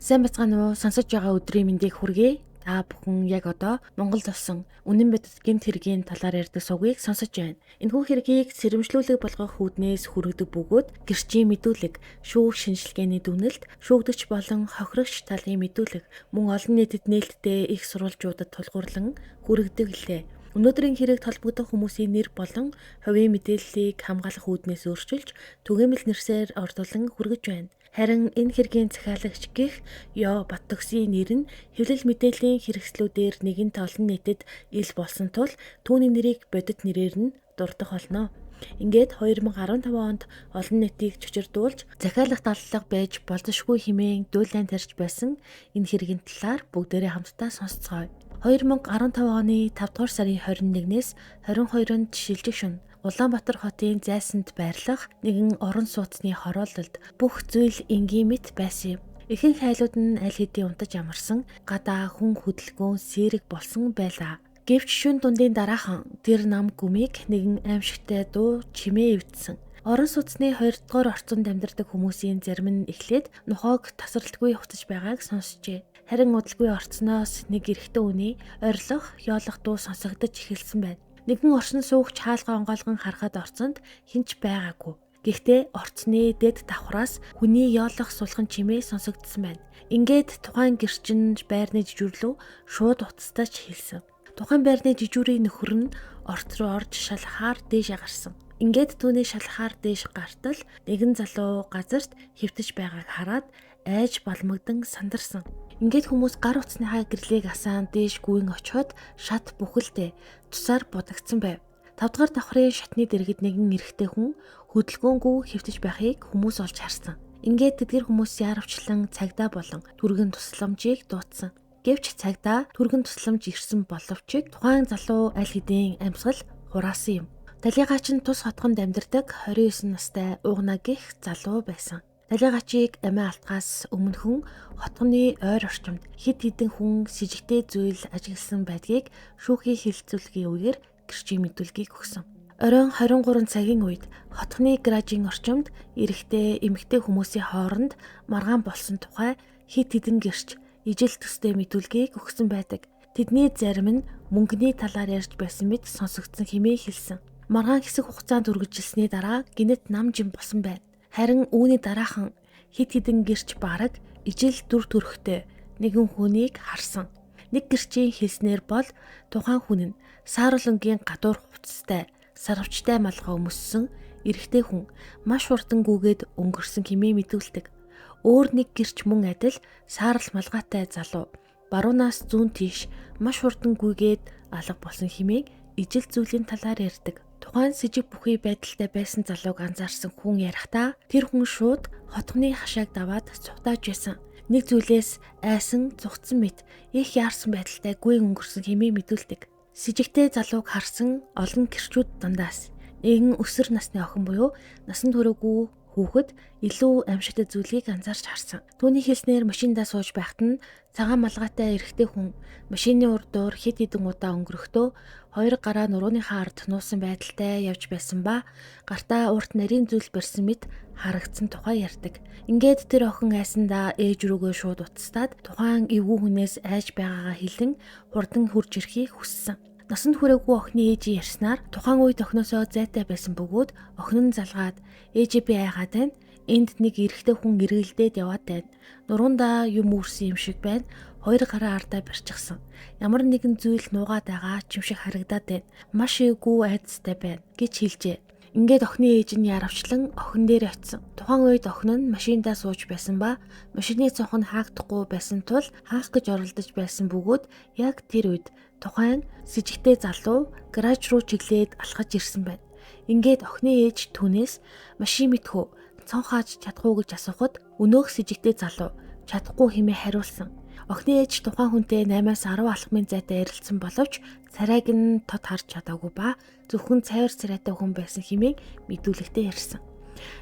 Сайн бацгаана уу? Сонсож байгаа өдрийн мэндийг хүргэе. Та бүхэн яг одоо Монгол улсын үнэн бодит гэмт хэргийн талаар ярьдаг сувгийг сонсож байна. Энэхүү хэргийг сэрэмжлүүлэг болгох үүднээс хүргэдэг бөгөөд гэрчийн мэдүүлэг, шүүх шинжилгээний дүгнэлт, шүүгдэгч болон хохирогч талын мэдүүлэг мөн олон нийтэд нээлттэй их сурвалжуудад тулгуурлан хүргэдэг лээ. Өнөөдрийн хэрэг толбогдох хүмүүсийн нэр болон хувийн мэдээллийг хамгаалах үүднээс өөрчилж түгээмэл нэрсээр ордуулан хүргэж байна. Харин энэ хэргийн захиалагч гэх Ёо Баттөгсийн нэр нь хэвлэл мэдээллийн хэрэгслүүдээр нэгэнт олон нийтэд ил болсон тул түүний нэрийг бодит нэрээр нь дурдах болно. Ингээд 2015 онд олон нийтийг чочирдуулж захиалах даллага байж болзошгүй хэмээн дүүлэн тарьж байсан энэ хэргийн талаар бүгдээрээ хамтдаа сонсцгоё. 2015 оны 5 дугаар сарын 21-ээс 22-нд шилжих шөнө Улаанбаатар хотын зайсанд байрлах нэгэн орон сууцны хороололд бүх зүйл энгийн мэт байсан юм. Ихэнх хайлууд нь аль хэдийн унтаж амарсан, гадаа хүн хөдөлгөөн сэрэг болсон байлаа. Гэвч шөнө дундын дараахан тэр нам гүмийг нэгэн аимшигтай дуу чимээ эвдсэн. Орон сууцны 2 дугаар орцонд амьдардаг хүмүүсийн зарим нь эхлээд нухойг тасралтгүй хувцаж байгааг сонсчээ. Харин удалгүй орцноос нэг эрэгтэй хүний орилох, ёолох дуу сонсогдож эхэлсэн байна. Нэгэн оршин суугч хаалгаа онгойлгон харахад орцонд хинч байгаагүй. Гэхдээ орцны дэд давхраас хүний ёолох сулхан чимээ сонсогдсон байна. Ингээд тухайн гэрчин байрны жижүүрлөө шууд уцтаж хэлсэн. Тухайн байрны жижүүрийн нөхөр нь орц руу орж шалхахаар дээш гарсан. Ингээд түүний шалхахаар дээш гартал нэгэн залуу газарт хэвтэж байгааг хараад айж балмагдан сандарсан. Ингээд хүмүүс гар утасныхаа гэрлийг асаан дээш гүйн очиход шат бүхэлдээ тусаар будагдсан байв. 5 дугаар давхрын шатны дэргэд нэгэн эрэгтэй хүн хөдөлгөөнгүй хэвтэж байхыг хүмүүс олж харсан. Ингээд тэдгэр хүмүүс яарвчлан цагдаа болон түргэн тусламжийг дуудсан. Гэвч цагдаа түргэн тусламж ирсэн боловч тухайн залуу аль хэдийн амьсгал хураасан юм. Талигаач нь тус хотгонд амьдардаг 29 настай Угна гэх залуу байсан. Талигачийг амиа алтгаас өмнөхөн хотгоны ойр орчимд хэд хэдэн хүн с жигтэй зүйл ажигласан байдгийг шүүхийн хэлэлцүүлгийн үеэр гэрчийн мэдүүлгийг өгсөн. Оройн 23 цагийн үед хотгоны гаражийн орчимд эрэгтэй эмэгтэй хүмүүсийн хооронд маргаан болсон тухай хэд хэдэн гэрч ижил төстэй мэдүүлгийг өгсөн байдаг. Тэдний зарим нь мөнгөний талаар ярьж байсан мэт сонсогдсон хэмээн хэлсэн. Маргаан хэсэг хугацаанд үргэлжилсэний дараа гинэт нам жим болсон байна. Харин үүний дараахан хэд хэдэн гэрч бараг ижил дүр төрхтэй нэгэн хүнийг харсан. Нэг гэрчийн хэлснээр бол тухайн хүн нь сааруулангийн гадуур хувцастай, сарвчтай малгай өмссөн эрэгтэй хүн маш хурдан гүгээд өнгөрсөн хэмээн мэдүүлдэг. Өөр нэг гэрч мөн адил саарал малгайтай залуу баруунаас зүүн тийш маш хурдан гүгээд алга болсон хэмээн ижил зүйлийн талаар ярьдаг. Тухайн с жиг бүхий байдалтай байсан залууг анзаарсан хүн ярихдаа тэр хүн шууд хотгоны хашааг даваад цухтааж байсан. Нэг зүйлээс айсан зүгтсэн мэт их яарсан байдалтай гүйн өнгөрсөн хэмээн мэдүүлдэг. С жигтэй залууг харсан олон гэрчүүд дундаас нэгэн өсвөр насны охин буюу насан туршаагүй хүүхэд илүү аимшигтай зүйлийг анзаарч харсан. Түүний хэлснээр машиндаа сууж байхад нь цагаан малгайтай эрэгтэй хүн машины урдуур хэд хэдэн удаа өнгөрөхдөө хоёр гараа нурууныхаа ард нуусан байдалтай явж байсан ба гартаа урт нарийн зүйл барьсан мэт харагдсан тухай ярьдаг. Ингээд тэр охин айсандаа ээж рүүгээ шууд уцтаад тухайн эвгүй хүнээс айж байгаагаа хэлэн хурдан хурж ирэхийг хүссэн. Насанд хүрээгүй охины ээжийн ярьснаар тухайн үед охиноосоо зайтай байсан бөгөөд охин нь залгаад ээжээ би айгаад байна. Энд нэг эрэгтэй хүн эргэлдээд яваад байна. Нуруундаа юм үүрсэн юм шиг байна. Хоёр гараа ардаа барьчихсан. Ямар нэгэн зүйл нуугаад байгаа ч юм шиг харагдаад байна. Маш эвгүй айдастай байна гэж хэлжээ. Ингээд охины ээж нь яравчлан охин дээр очисон. Тухайн үед охин нь машиндаа сууж байсан ба машины цонх нь хаагдахгүй байсан тул хаах гэж оролдож байсан бөгөөд яг тэр үед тухайн с жигтэй залуу гараж руу чиглээд алхаж ирсэн байна. Ингээд охины ээж түүнээс машин мэдхүү цонх хааж чадахгүй гэж асуухад өнөөх с жигтэй залуу чадахгүй хэмээн хариулсан. Охины ээж тухайн хүнтэй 8-10 алхмын зайтай ярилцсан боловч царайг нь тод харж чадаагүй ба зөвхөн цайвар царайтай хүн байсан хэмээн мэдүүлэгтэй ярьсан.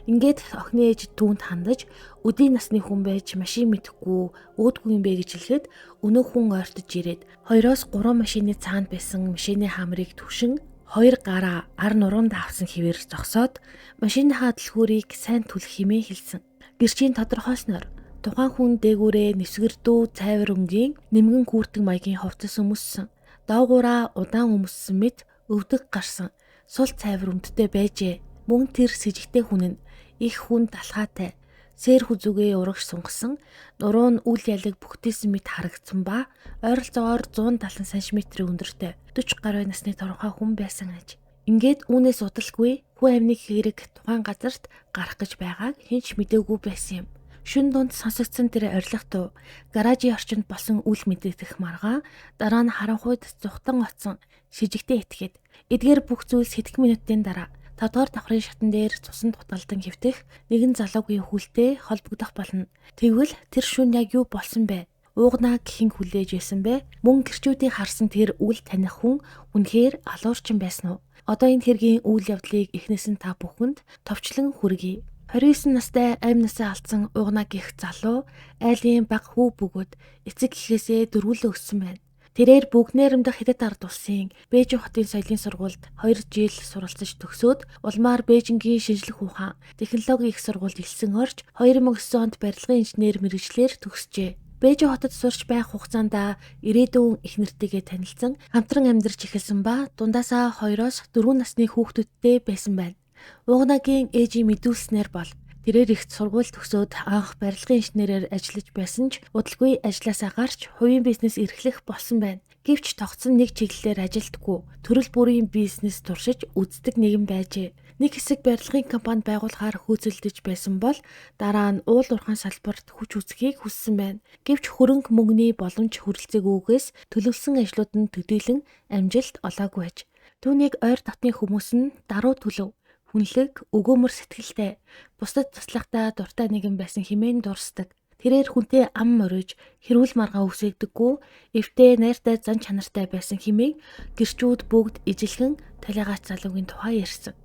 Ингээд охины ээж түүнд хандаж өдийн насны хүн байж машин мэдэхгүй өөдгүй юм бэ гэж хэлэхэд өнөөх хүн ойртож ирээд 2-3 машины цаанд байсан машины хамрыг түшин 2 гараа ар нуруунд авсан хэвээр зогсоод машиныхаа дэлгүүрийг сайн түлх хэмээн хэлсэн. Гэрчийн тодорхойсноор Тухайн хүн дээгүүрээ нэвсгэрдүү цайвар өнгийн нэмгэн хүүртэг маягийн хувцас өмссөн. Доогуура удаан өмссөн мэт өвдөг гарсан. Сул цайвар өмдтэй байжээ. Мөн тэр с ิจ гтэй хүн нь их хүн талхаатай. Сэр хүзүгээ урагш сунгасан, нуруу нь үл ялэг бүхтээсэн мэт харагдсан ба ойролцоогоор 170 см өндөртэй 40 гаруй насны торонхой хүн байсан аж. Ингээд үүнээс удалгүй хүү амны хэрэг тухайн газарт гарах гэж байгааг хинч мэдээгүй байсан юм. Шүн дунд сонсогдсон тэр орилох дуу гаражийн орчинд болсон үл мэдэгдэх маргаан дараа нь харанхуйд зүхтан оцсон шижигтэй итгээд эдгээр бүх зүйлс хэдхэн минутын дараа 5 дугаар давхрын шатан дээр цусанд хутгалдан хэвтэх нэгэн залуугийн хүлтэй холбогдох болно. Тэгвэл тэр шүн яг юу болсон бэ? Уугнаа гихэн хүлээж байсан бэ? Мөн гэрчүүдийн харсан тэр үл таних хүн үнэхээр алуурчин байсан уу? Одоо энэ хэргийн үйл явдлыг эхнээс нь та бүхэнд товчлон хүргэе. 29 настай амь насаа алдсан уугнаа гих залуу айлын баг хүү бөгөөд эцэг гэхээсээ дөрвөлөө өссөн байна. Тэрээр бүгд найрамдах Хятад ард улсын Бээжин хотын соёлын сургуульд 2 жил суралцаж төгсөөд улмаар Бээжингийн шинжлэх ухаан, технологийн их сургуульд элсэн орж 2009 онд барилгын инженер мэргэжлэр төгсжээ. Бээжин хотод сурч байх хугацаанд ирээдүйн их нэртэйгээ танилцсан, хамтран амьдарч эхэлсэн ба дундаасаа 2-оос 4 насны хүүхдүүдтэй байсан байна. Уугнагийн ээжийн мэдүүлснээр бол тэрээр их сургууль төгсөөд анх барилгын инженерээр ажиллаж байсан ч удалгүй ажлаасаа гарч хувийн бизнес эрхлэх болсон байна. Гэвч тогтсон нэг чиглэлээр ажилдаггүй, төрөл бүрийн бизнес туршиж үздэг нэгэн байжээ. Нэг хэсэг барилгын компани байгуулахаар хөөцөлдөж байсан бол дараа нь уул уурхайн салбарт хүч үзэхийг хүссэн байна. Гэвч хөрөнгө мөнгөний боломж хүрэлцээгүйгээс төлөвлөсөн ажлууд нь төдийлөн амжилт олоогүй аж. Түүнийг ойр дотны хүмүүс нь даруй төлөв. Хүнлэг, өгөөмөр сэтгэлтэй, бусдад туслахтаа дуртай нэгэн байсан хэмээн дурсдаг. Тэрээр хүнтэй ам мориж, хэрүүл маргаа үсэгдэггүй, эвтэй найртай зан чанартай байсан хэмээн гэрчүүд бүгд ижилхэн талигач залуугийн тухай ярьсан.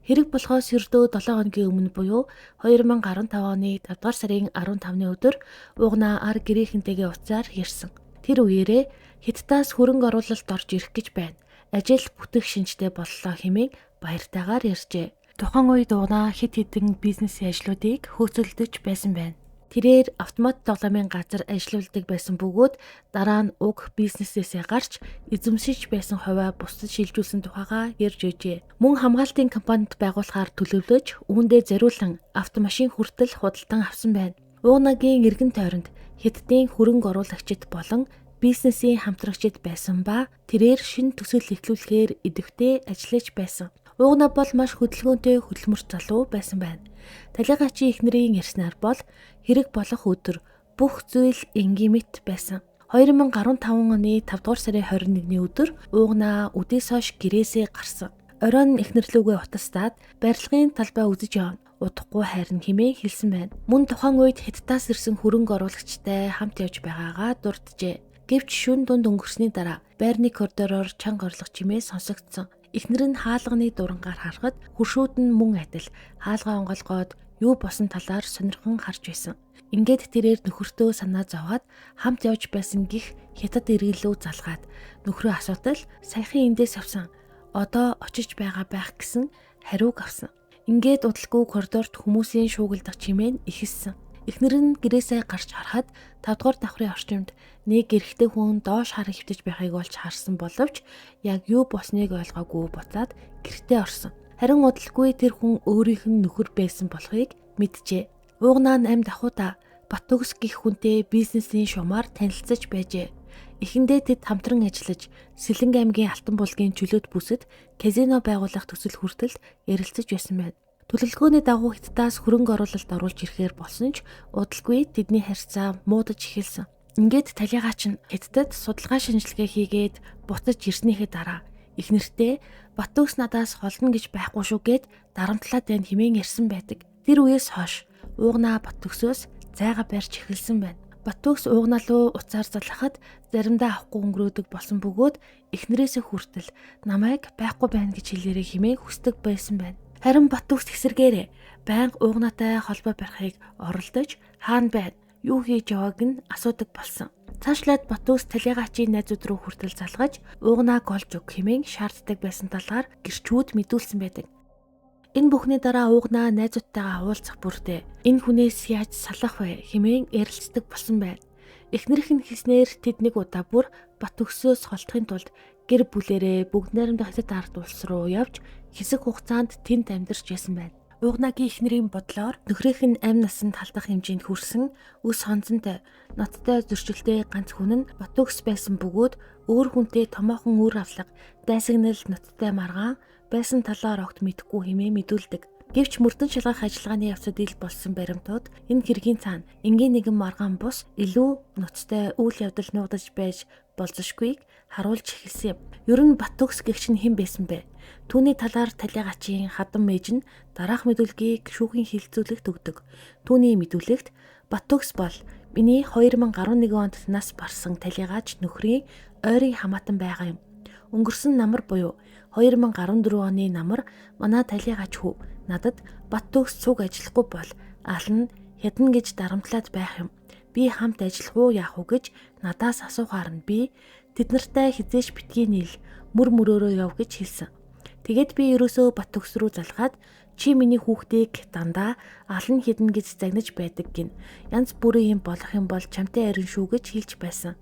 Хэрэг болохоос ердөө 7 хоногийн өмнө буюу 2015 оны 5 дугаар сарын 15-ны өдөр уугнаа ар гэрээхэнтэйгээ уцаар ярьсан. Тэр үеэрээ Хятадаас хөрөнгө оруулалт орж ирэх гэж байна. Ажил бүтэх шинжтэй боллоо хэмээн баяртайгаар ярьжээ. Тухайн үед уугнаа хэд хэдэн бизнесийн ажлуудыг хөөцөлдөж байсан байна. Тэрээр автомат тоглоомын газар ажиллаулдаг байсан бөгөөд дараа нь уг бизнесээсээ гарч эзэмшиж байсан хувиа бусдад шилжүүлсэн тухайгаа ярьж өгье. Мөн хамгаалтын компанид байгуулахаар төлөвлөж үүндээ зориулан автомашин хүртэл худалдан авсан байна. Уугнагийн эргэн тойронд Хятадын хөрөнгө оруулагчид болон бизнесийн хамтрагчид байсан ба тэрээр шинэ төсөл эхлүүлэхээр идэвхтэй ажиллаж байсан. Уугнаа бол маш хөдөлгөөнтэй хөдөлмөрч залуу байсан байна. Талигаачийн эхнэрийн ярьснаар бол хэрэг болох өдөр бүх зүйл энгиймит байсан. 2015 оны 5 дугаар сарын 21-ний өдөр уугнаа үдээс хойш гэрээсээ гарсан. Оройн эхнэрлүүгээ утастаад барилгын талбай үзэж явна. Удахгүй хайрна хэмээн хэлсэн байна. Мөн тухайн үед Хятадаас ирсэн хөрөнгө оруулагчтай хамт явж байгаагаа дурджээ. Гэвч шүн дунд өнгөрсний дараа байрны коридороор чанга орлого чимээ сонсогдсон. Эхнэр нь хаалганы дурангаар харахад хуршүүд нь мөн адил хаалгаа онгойлгоод юу босон талаар сонирхон харж байсан. Ингээд тэрээр нөхөртөө санаа зовоод хамт явж байсан гих Хятад иргэлөө залгаад нөхрөө асуудал саяхан эндээс авсан. Одоо очиж байгаа байх гэсэн хариуг авсан. Ингээд удалгүй коридорт хүмүүсийн шуугилдах чимээ ихэлсэн. Эхнэр нь гэрээсээ гарч харахад 5 дугаар давхрын орчимд нэг эрэгтэй хүн доош хар хөвтөж байхыг олж харсан боловч яг юу болсныг ойлгоогүй буцаад гэртээ орсон. Харин удалгүй тэр хүн өөрийнх нь нөхөр байсан болохыг мэджээ. Уугнаа нь амьд ахуйда Баттөгс гих хүнтэй бизнесийн шумаар танилцаж байжээ. Эхэндээ тэд хамтран ажиллаж Сэлэнг аймгийн Алтан булгийн чөлөөт бүсэд казино байгуулах төсөл хүртэл ярилцаж байсан байна. Төлөвлөгөөний дагуу Хятадаас хөрөнгө оруулалт оруулж ирэхээр болсон ч удалгүй тэдний харьцаа муудаж эхэлсэн. Ингээд талигаач нь Хятадд судалгаа шинжилгээ хийгээд буцаж ирснийхээ дараа их нэртэй Баттөгс надаас холно гэж байхгүй шүү гэд дарамтлаад байна хэмээн ярьсан байдаг. Тэр үеэс хойш уугнаа Баттөгсөөс зайгаа барьж эхэлсэн байна. Баттөгс уугнаа руу уцаар залхахад заримдаа авахгүй өнгөрөөдөг болсон бөгөөд эхнэрээсээ хүртэл намайг байхгүй байна гэж хэлээрэй хэмээн хүсдэг байсан байна. Харин Баттөгс тэгсэргээрээ байнга уугнаатай холбоо барихыг оролдож хаана байна, юу хийж явааг нь асуудаг болсон. Цаашлаад Баттөгс талигаачийн найзууд руу хүртэл залгаж уугнааг олж өг хэмээн шаарддаг байсан талаар гэрчүүд мэдүүлсэн байдаг. Энэ бүхний дараа уугнаа найзуудтайгаа уулзах бүртээ энэ хүнээс яаж салах вэ хэмээн ярилцдаг болсон байна. Эхнэрх нь хэлснээр тэд нэг удаа бүр бат өгсөөс холдохын тулд гэр бүлэрээ бүгд найрамдах хятад ард улс руу явж хэсэг хугацаанд тэнд амьдарч байсан байна. Уугнагийн эхнэрийн бодлоор нөхрийнх нь амь насанд халдах хэмжээнд хүрсэн өс хонцонтой ноцтой зөрчилтэй ганц хүн нь Батүкс байсан бөгөөд өөр хүнтэй томоохон үр авлага дайсагнал ноцтой маргаан байсан талаар огт мэдэхгүй хэмээн мэдүүлдэг. Гэвч мөрдөн шалгах ажиллагааны явцад ил болсон баримтууд энэ хэргийн цаана энгийн нэгэн маргаан бус илүү ноцтой үйл явдал нуугдаж байж болзошгүйг харуулж эхэлсэн юм. Ер нь Батүкс гэгч нь хэн байсан бэ? Түүний талаар талигачийн хадам ээж нь дараах мэдүүлгийг шүүхийн хилцүүлэгт өгдөг. Түүний мэдүүлэгт Батүкс бол миний 2011 онд нас барсан талигач нөхрийн ойрын хамаатан байгаа юм. Өнгөрсөн намар буюу 2014 оны намар манай талигач хүү надад Батүкс цуг ажиллахгүй бол ална хядна гэж дарамтлаад байх юм. Би хамт ажиллах уу яах уу гэж надаас асуухаар нь би тэд нартай хизээш битгий нийл мөр мөрөөрөө яв гэж хэлсэн. Тэгээд би ерөөсөө Батүкс рүү залгаад чи миний хүүхдийг дандаа алан хідэн гэж загнаж байдаг гин. Янз бүрийн юм болох юм бол чамтай арин шүү гэж хэлж байсан.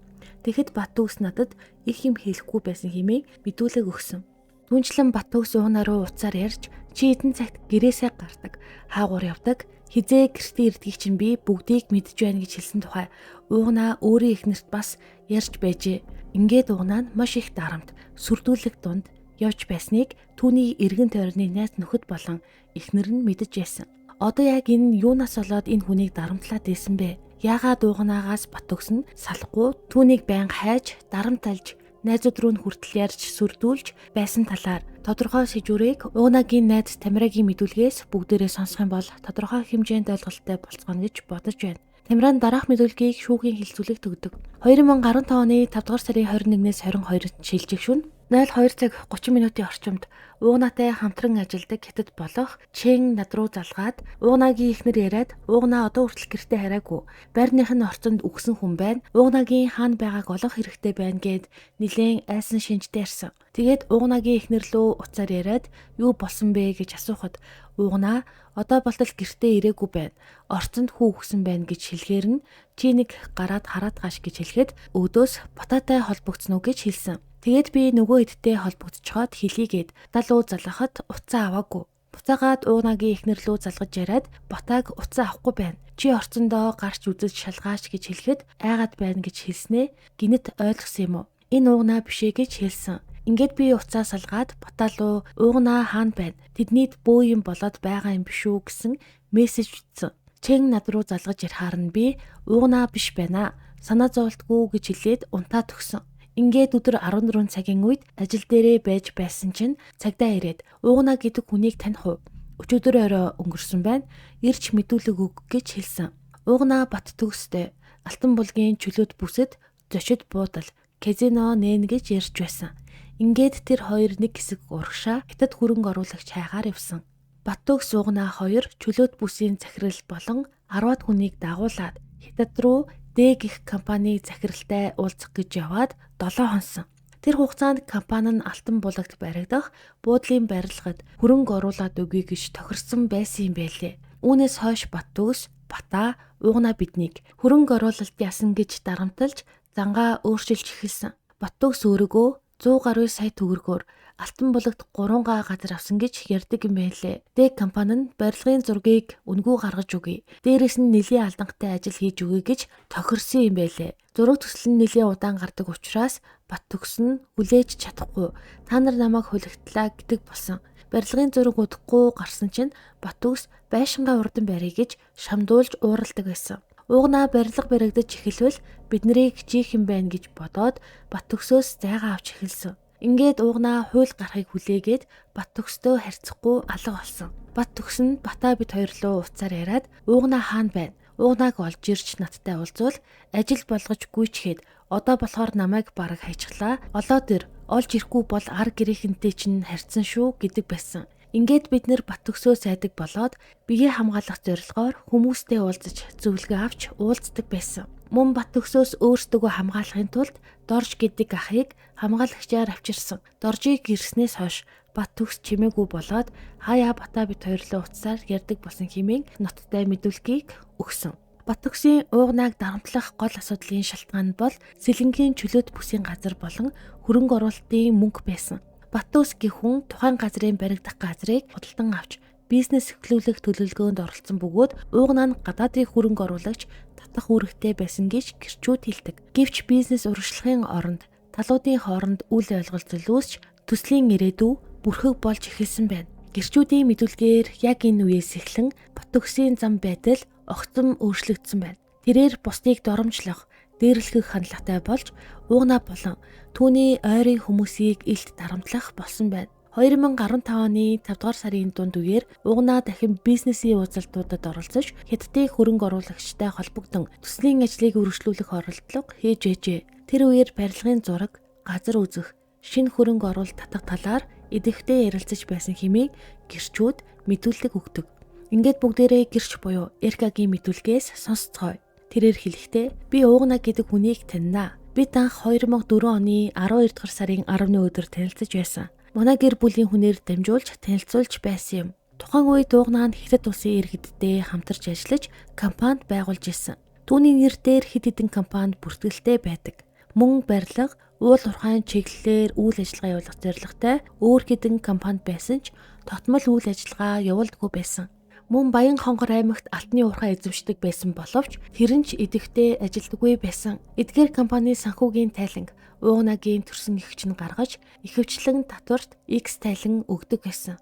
Тэгэхэд Батүкс надад их юм хэлэхгүй байсан хэмээн мэдүүлэг өгсөн. Түүнчлэн Батүкс уугнаа руу уцаар ярьж чи эдэн цагт гэрээсээ гардаг, хаагуур явдаг, хизээ гэртээ ирдгийг чинь би бүгдийг мэдж байна гэж хэлсэн тухай уугнаа өөрийн эхнэрт бас ярьж байжээ. Ингээд уугнаа нь маш их дарамт, сүрдүүлэг дунд явж байсныг түүний эргэн тойрны найз нөхөд болон эхнэр нь мэдэж байсан. Одоо яг энэ юунаас болоод энэ хүнийг дарамтлаад байсан бэ? Яагаад уугнаагаас Батүкс нь салахгүй түүнийг байнга хайж, дарамталж, найзууд руу нь хүртэл ярьж сүрдүүлж байсан талаар тодорхой сэжүүрийг уугнаагийн найз Тамирагийн мэдүүлгээс бүгдээрээ сонсох юм бол тодорхой хэмжээнд ойлголттой болцгоно гэж бодож байна. Тамиран дараах мэдүүлгийг шүүхийн хилцүүлэгт өгдөг. 2015 оны 5 дугаар сарын 21-ээс 22-нд шилжих шөнө 02 цаг 30 минутын орчимд уугнаатай хамтран ажилладаг хятад болох Чэн над руу залгаад уугнаагийн эхнэр яриад уугнаа одоо хүртэл гэртээ хараагүй. Байрных нь орцонд үгсэн хүн байна. Уугнаагийн хаана байгааг олох хэрэгтэй байна гэд нилээн айсан шинжтэй ярьсан. Тэгээд уугнаагийн эхнэр лөө уцаар яриад юу болсон бэ гэж асуухад уугнаа одоо болтол гэртээ ирээгүй байна. Орцонд хүү өгсөн байна гэж хэлэхээр нь чи нэг гараад хараад гаш гэж хэлэхэд өвдөөс бататай холбогдсон уу гэж хэлсэн. Тэгээд би нөгөө хэдтэй холбогдчиход хэлийгээд далуу залгахад уцаа аваагүй. Буцаагаад уугнаагийн эхнэр лөө залгаж яриад батааг уцаа авахгүй байна. Чи орцондоо гарч үзэж шалгаач гэж хэлэхэд айгаад байна гэж хэлснээ гинэт ойлгосон юм уу? Энэ уугнаа бишээ гэж хэлсэн. Ингээд би уцаа салгаад баталуу уугнаа хаана байна? Тэднийд бөө юм болоод байгаа юм биш үү гэсэн мессеж бичсэн. Чэн над руу залгаж ярихаар нь би уугнаа биш байна. Санаа зовлтгүй гэж хэлээд унтаад өгсөн. Ингээд өдөр 14 цагийн үед ажил дээрээ байж байсан чинь цагдаа ирээд уугнаа гэдэг хүнийг таних уу? Өчигдөр орой өнгөрсөн байна. Ирж мэдүүлэг өг гэж хэлсэн. Уугнаа Батүкстэй Алтан булгийн чөлөөт бүсэд зочид буудал казино нээн гэж ярьж байсан. Ингээд тэр хоёр нэг хэсэг урагшаа хятад хөрөнгө оруулагч хайгаар явсан. Батүкс уугнаа хоёр чөлөөт бүсийн захирал болон 10-аад хүнийг дагуулад хятад руу Д гэх компани захиралтай уулзах гэж яваад 7 хонсон. Тэр хугацаанд компани нь Алтан булагт баригдах буудлын барилгад хөрөнгө оруулаад өгье гэж тохирсон байсан юм байлээ. Үүнээс хойш Батүкс, Бата, уугнаа биднийг хөрөнгө оруулалт ясан гэж дарамталж зангаа өөрчилж эхэлсэн. Батүкс өөрийгөө 100 гаруй сая төгрөгөөр Алтан булагт 3 газар авсан гэж ярьдаг юм байлээ. Д компани нь барилгын зургийг үнгүй гаргаж өгье. Дээрээс нь нэлийн алдангатай ажил хийж өгье гэж тохирсон юм байлээ. Зураг төсөл нь нэлийн удаан гардаг учраас Батүкс нь хүлээж чадахгүй. Та нар намайг хүлэгтлээ гэдэг болсон. Барилгын зураг удахгүй гарсан чинь Батүкс байшингаа урдан барья гэж шамдуулж ууралдаг байсан. Уугнаа барилга баригдаж эхэлвэл бид нарыг хичээх юм байна гэж бодоод Батүксөөс зайгаа авч эхэлсэн. Ингээд уугнаа хууль гарахыг хүлээгээд Батүкстэй харьцахгүй алга болсон. Батүкс нь Бата бид хоёр руу уцаар яриад уугнаа хаана байна? Уугнааг олж ирж надтай уулзвал ажил болгож гүйчгээд одоо болохоор намайг бараг хайчглаа. Олоод ир олж ирэхгүй бол ар гэрийнхэнтэй чинь харьцсан шүү гэдэг байсан. Ингээд бид нэр Батүксөө сайдаг болоод биеэ хамгаалах зорилгоор хүмүүстэй уулзаж зөвлөгөө авч уулздаг байсан. Мөн Батүксөөс өөрсдөө хамгаалахын тулд Дорж гэдэг ахыг хамгаалагчаар авчирсан. Доржийг ирснээс хойш Бат төгс чимээгүй болоод хаяа бата бит хоёрлоо уцаар ярддаг болсон хэмээн ноцтой мэдүүлгийг өгсөн. Бат төгсийн уугнааг дарамтлах гол асуудлын шалтгаан бол сэлэнгийн чөлөөт бүсийн газар болон хөрөнгө оруулалтын мөнгө байсан. Бат төгс гэх хүн тухайн газрын баригдах газрыг худалдан авч бизнес эхлүүлэх төлөвлөгөөнд оролцсон бөгөөд уугнаа нь гадаадын хөрөнгө оруулагч татах үүрэгтэй байсан гэж гэрчүүд хэлдэг. Гэвч бизнес урагшлахын оронд талуудын хооронд үл ойлголцол үүсч төслийн ирээдүй бүрхэг болж эхэлсэн байна. Гэрчүүдийн мэдүүлгээр яг энэ үеэс эхлэн бат төгсийн зам байдал огцом өөрчлөгдсөн байна. Тэрээр бусдыг доромжлох, дээрлэхэх хандлагатай болж уугнаа болон түүний ойрын хүмүүсийг илт дарамтлах болсон байна. 2015 оны 5 дугаар сарын дунд үеэр уугнаа дахин бизнесийн уулзалтуудад оролцож хятадын хөрөнгө оруулагчтай холбогдсон төслийн ажлыг үргэлжлүүлэх оролдлого хийж байжээ. Тэр үеэр барилгын зураг, газар үзэх, шинэ хөрөнгө оруулалт татах талаар идэвхтэй ярилцаж байсан хэмээн гэрчүүд мэдүүлэг өгдөг. Ингээд бүгдээрээ гэрч буюу Эркагийн мэдүүлгээс сонсцгоё. Тэрээр хэлэхдээ би уугнаа гэдэг хүнийг таньнаа. Бид анх 2004 оны 12 дугаар сарын 10-ны өдөр танилцж байсан. Манай гэр бүлийн хүнээр дамжуулж танилцуулж байсан юм. Тухайн үед уугнаа нь Хятад улсын иргэдтэй хамтарч ажиллаж компанид байгуулж ирсэн. Түүний нэр дээр хэд хэдэн компанид бүртгэлтэй байдаг. Мөн барилга, уул уурхайн чиглэлээр үйл ажиллагаа явуулах зорилготой өөр хэдэн компанид байсан ч тотмол үйл ажиллагаа явуулдаггүй байсан. Мөн Баян хонгор аймагт алтны уурхай эзэмшдэг байсан боловч тэр нь ч идэвхтэй ажилдаггүй байсан. Эдгээр компани санхүүгийн тайланг уугнагийн төрсөн эгч нь гаргаж ихэвчлэн татварт X тайлан өгдөг байсан.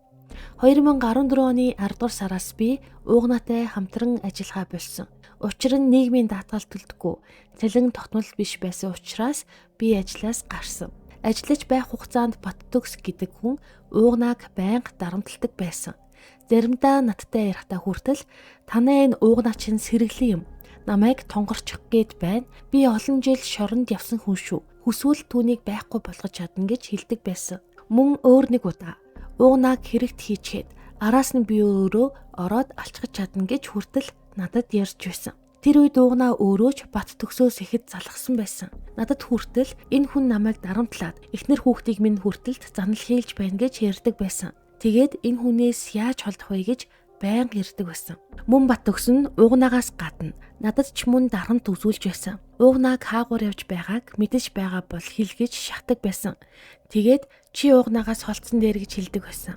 2014 оны 10 дугаар сараас би уугнаатай хамтран ажиллагаа болсон. Учир нь нийгмийн даатгал төлдөггүй, цалин тогтмол биш байсан учраас би ажлаас гарсан. Ажиллаж байх хугацаанд бат төгс гэдэг хүн уугнааг байнга дарамталдаг байсан. Заримдаа надтай ярихтаа хүртэл танай энэ уугнаа чинь сэргэлэн юм. Намайг тонгорчих гээд байна. Би олон жил шоронд явсан хүн шүү. Хүсвэл түүнийг байхгүй болгож чадна гэж хэлдэг байсан. Мөн өөр нэг удаа уугнааг хэрэгт хийчихэд араас нь би өөрөө ороод алчгаж чадна гэж хүртэл надад ярьж байсан. Тэр үед уугнаа өөрөө ч бат төгсөөс ихэд залхсан байсан. Надад хүртэл энэ хүн намайг дарамтлаад эхнэр хүүхдийг минь хүртэлд занал хийлж байна гэж ярьдаг байсан. Тэгээд энэ хүнээс яаж холдох вэ гэж байнга ярьдаг байсан. Мөн бат төгс нь уугнаагаас гадна надад ч мөн дарамт үзүүлж байсан. Уугнааг хаагуур явж байгааг мэдэж байгаа бол хэлгэж шатдаг байсан. Тэгээд чи уугнаагаас холдсон дээр гэж хэлдэг байсан.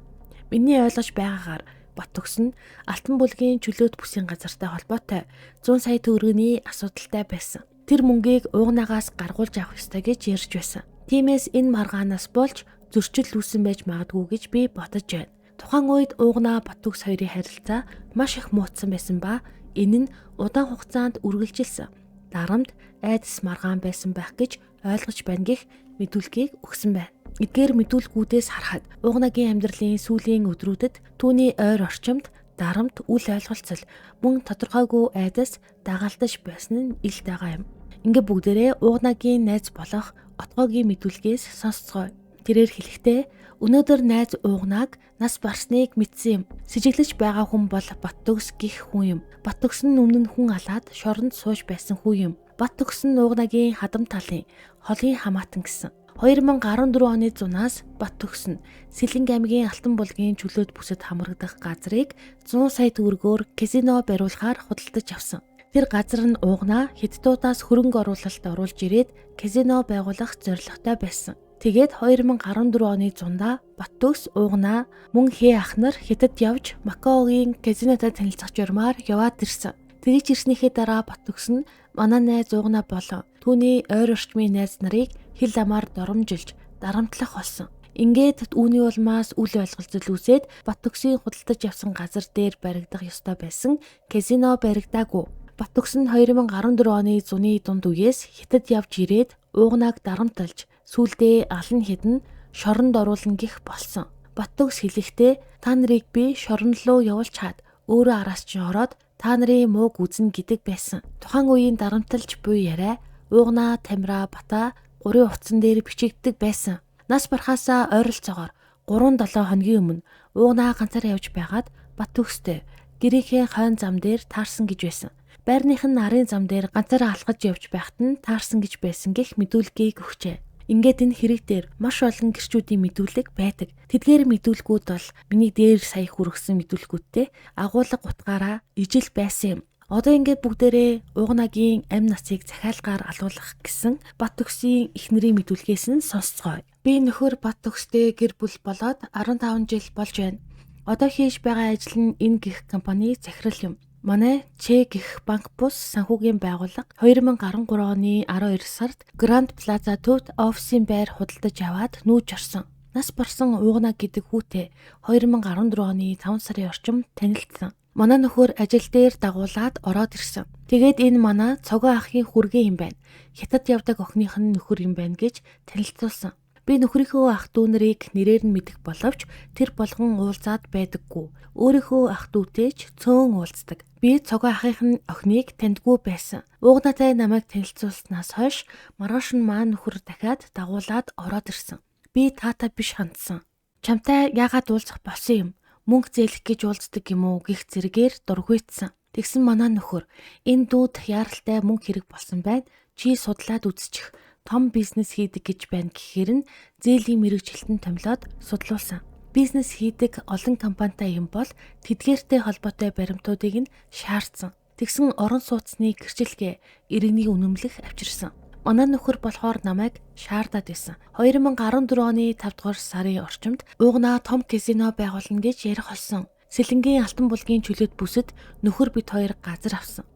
Миний ойлгож байгаагаар бат төгс нь алтан бүлгийн чөлөөт бүсийн газартай холбоотой 100 сая төгрөгийн асуудалтай байсан. Тэр мөнгийг уугнаагаас гаргуулж авах ёстой гэж ярьж байсан. Тиймээс энэ маргаанаас болж зөрчил үүсэн байж магадгүй гэж би бодож байна. Тухайн үед уугнаа бат төгс хоёрын харилцаа маш их муутсан байсан ба энэ нь удаан хугацаанд үргэлжилсэн. Дарамт айдас маргаан байсан байх гэж ойлгож байна гэх мэдүүлгийг өгсөн байна. Эдгээр мэдүүлгүүдээс харахад уугнаагийн амьдралын сүүлийн өдрүүдэд түүний ойр орчимд дарамт үл ойлголцол мөн тодорхойгүй айдас дагалдаж байсан нь ил байгаа юм. Ингээ бүгдээрээ уугнаагийн найз болох отгоогийн мэдүүлгээс сонсцгоё. Тэрээр хэлэхдээ өнөөдөр найз уугнааг нас барсныг мэдсэн юм. Сэжиглэж байгаа хүн бол бат төгс гих хүн юм. Бат төгс нь өмнө нь хүн алаад шоронд сууж байсан хүн юм. Бат төгс нь уугнаагийн хадам талын холын хамаатан гэсэн. 2014 оны зунаас бат төгс нь Сэлэнг аймгийн Алтан булгийн чөлөөт бүсэд хамрагдах газрыг 100 сая төгрөгөөр казино бариулахаар худалдаж авсан. Тэр газар нь уугнаа Хятадуудаас хөрөнгө оруулалт оруулж ирээд казино байгуулах зорилготой байсан. Тэгээд 2014 оны зундаа бат төгс уугнаа мөн хээ ах нар Хятад явж Макаогийн казинотой танилцах журмаар яваад ирсэн. Тэгж ирснийхээ дараа бат төгс нь манай найз уугнаа болон түүний ойр орчмын найз нарыг хил амаар доромжилж дарамтлах болсон. Ингээд үүний улмаас үл ойлголцол үүсээд бат төгсийн худалдаж авсан газар дээр баригдах ёстой байсан казино баригдаагүй. Бат төгс нь 2014 оны зуны дунд үеэс Хятад явж ирээд уугнааг дарамталж сүүлдээ алан хэдэн шоронд оруулна гэх болсон. Бат төгс хэлэхдээ та нарыг би шорон руу явуулж чад өөрөө араас ч ороод та нарын мууг үзнэ гэдэг байсан. Тухайн үеийн дарамталж буй яриа уугнаа Тамира бата гурийн утсан дээр бичигддэг байсан. Нас барахаасаа ойролцоогоор 3-7 хоногийн өмнө уугнаа ганцаараа явж байгаад бат төгстэй гэрийнхээ хойн зам дээр таарсан гэж байсан. Байрных нь нарын зам дээр ганцаараа алхаж явж байхад нь таарсан гэж байсан гэх мэдүүлгийг өгчээ. Ингээд энэ хэрэг дээр маш олон гэрчүүдийн мэдүүлэг байдаг. Тэдгээр мэдүүлгүүд бол миний дээр сая хүргэсэн мэдүүлгүүдтэй агуулга утгаараа ижил байсан юм. Одоо ингээд бүгдээрээ Угнагийн амь насыг захиалгаар алуулах гэсэн Бат төгсийн эхнэрийн мэдүүлгээс нь сонсцгоё. Би нөхөр Бат төгстэй гэр бүл болоод 15 жил болж байна. Одоо хийж байгаа ажил нь энэ гих компани захирал юм. Манай Ч гих банк бус санхүүгийн байгууллага 2013 оны 12 сард Гранд Плаза төвд офисын байр худалдаж аваад нүүж орсон. Нас барсан Угна гэдэг хүүтэй 2014 оны 5 сарын орчим танилцсан. Манай нөхөр ажил дээр дагуулад ороод ирсэн. Тэгээд энэ манай цогоо ахын хүргээ юм байна. Хятад явдаг охиных нь нөхөр юм байна гэж танилцуулсан. Би нөхрийнхөө ах дүү нарыг нэрээр нь мэдэх боловч тэр болгон уулзаад байдаггүй. Өөрийнхөө ах дүүтэй ч цөөн уулздаг. Би цогоо ахынх нь охиныг таньдгүй байсан. Угнатай намайг танилцуулснаас хойш маргааш нь маань нөхөр дахиад дагуулад ороод ирсэн. Би таата биш хандсан. Чамтай яагаад уулзах болсон юм? Мөнгө зээлэх гэж уулздаг юм уу гэх зэрэгээр дургуйтсан. Тэгсэн манай нөхөр энэ дүүд яаралтай мөнгө хэрэг болсон байна. Чи судлаад үзчих. Том бизнес хийдэг гэж байна гэхээр нь зээлийн мэргэжилтэн томилоод судлуулсан. Бизнес хийдэг олон компанитай юм бол тэдгээртэй холбоотой баримтуудыг нь шаардсан. Тэгсэн орон сууцны гэрчлэгээ иргэний үнэмлэх авчирсан. Манай нөхөр болохоор намайг шаардаад байсан. 2014 оны 5 дугаар сарын орчимд Угна том казино байгуулна гэж ярих болсон. Сэлэнгийн алтан булгийн чөлөөт бүсэд нөхөр бид хоёр газар авсан.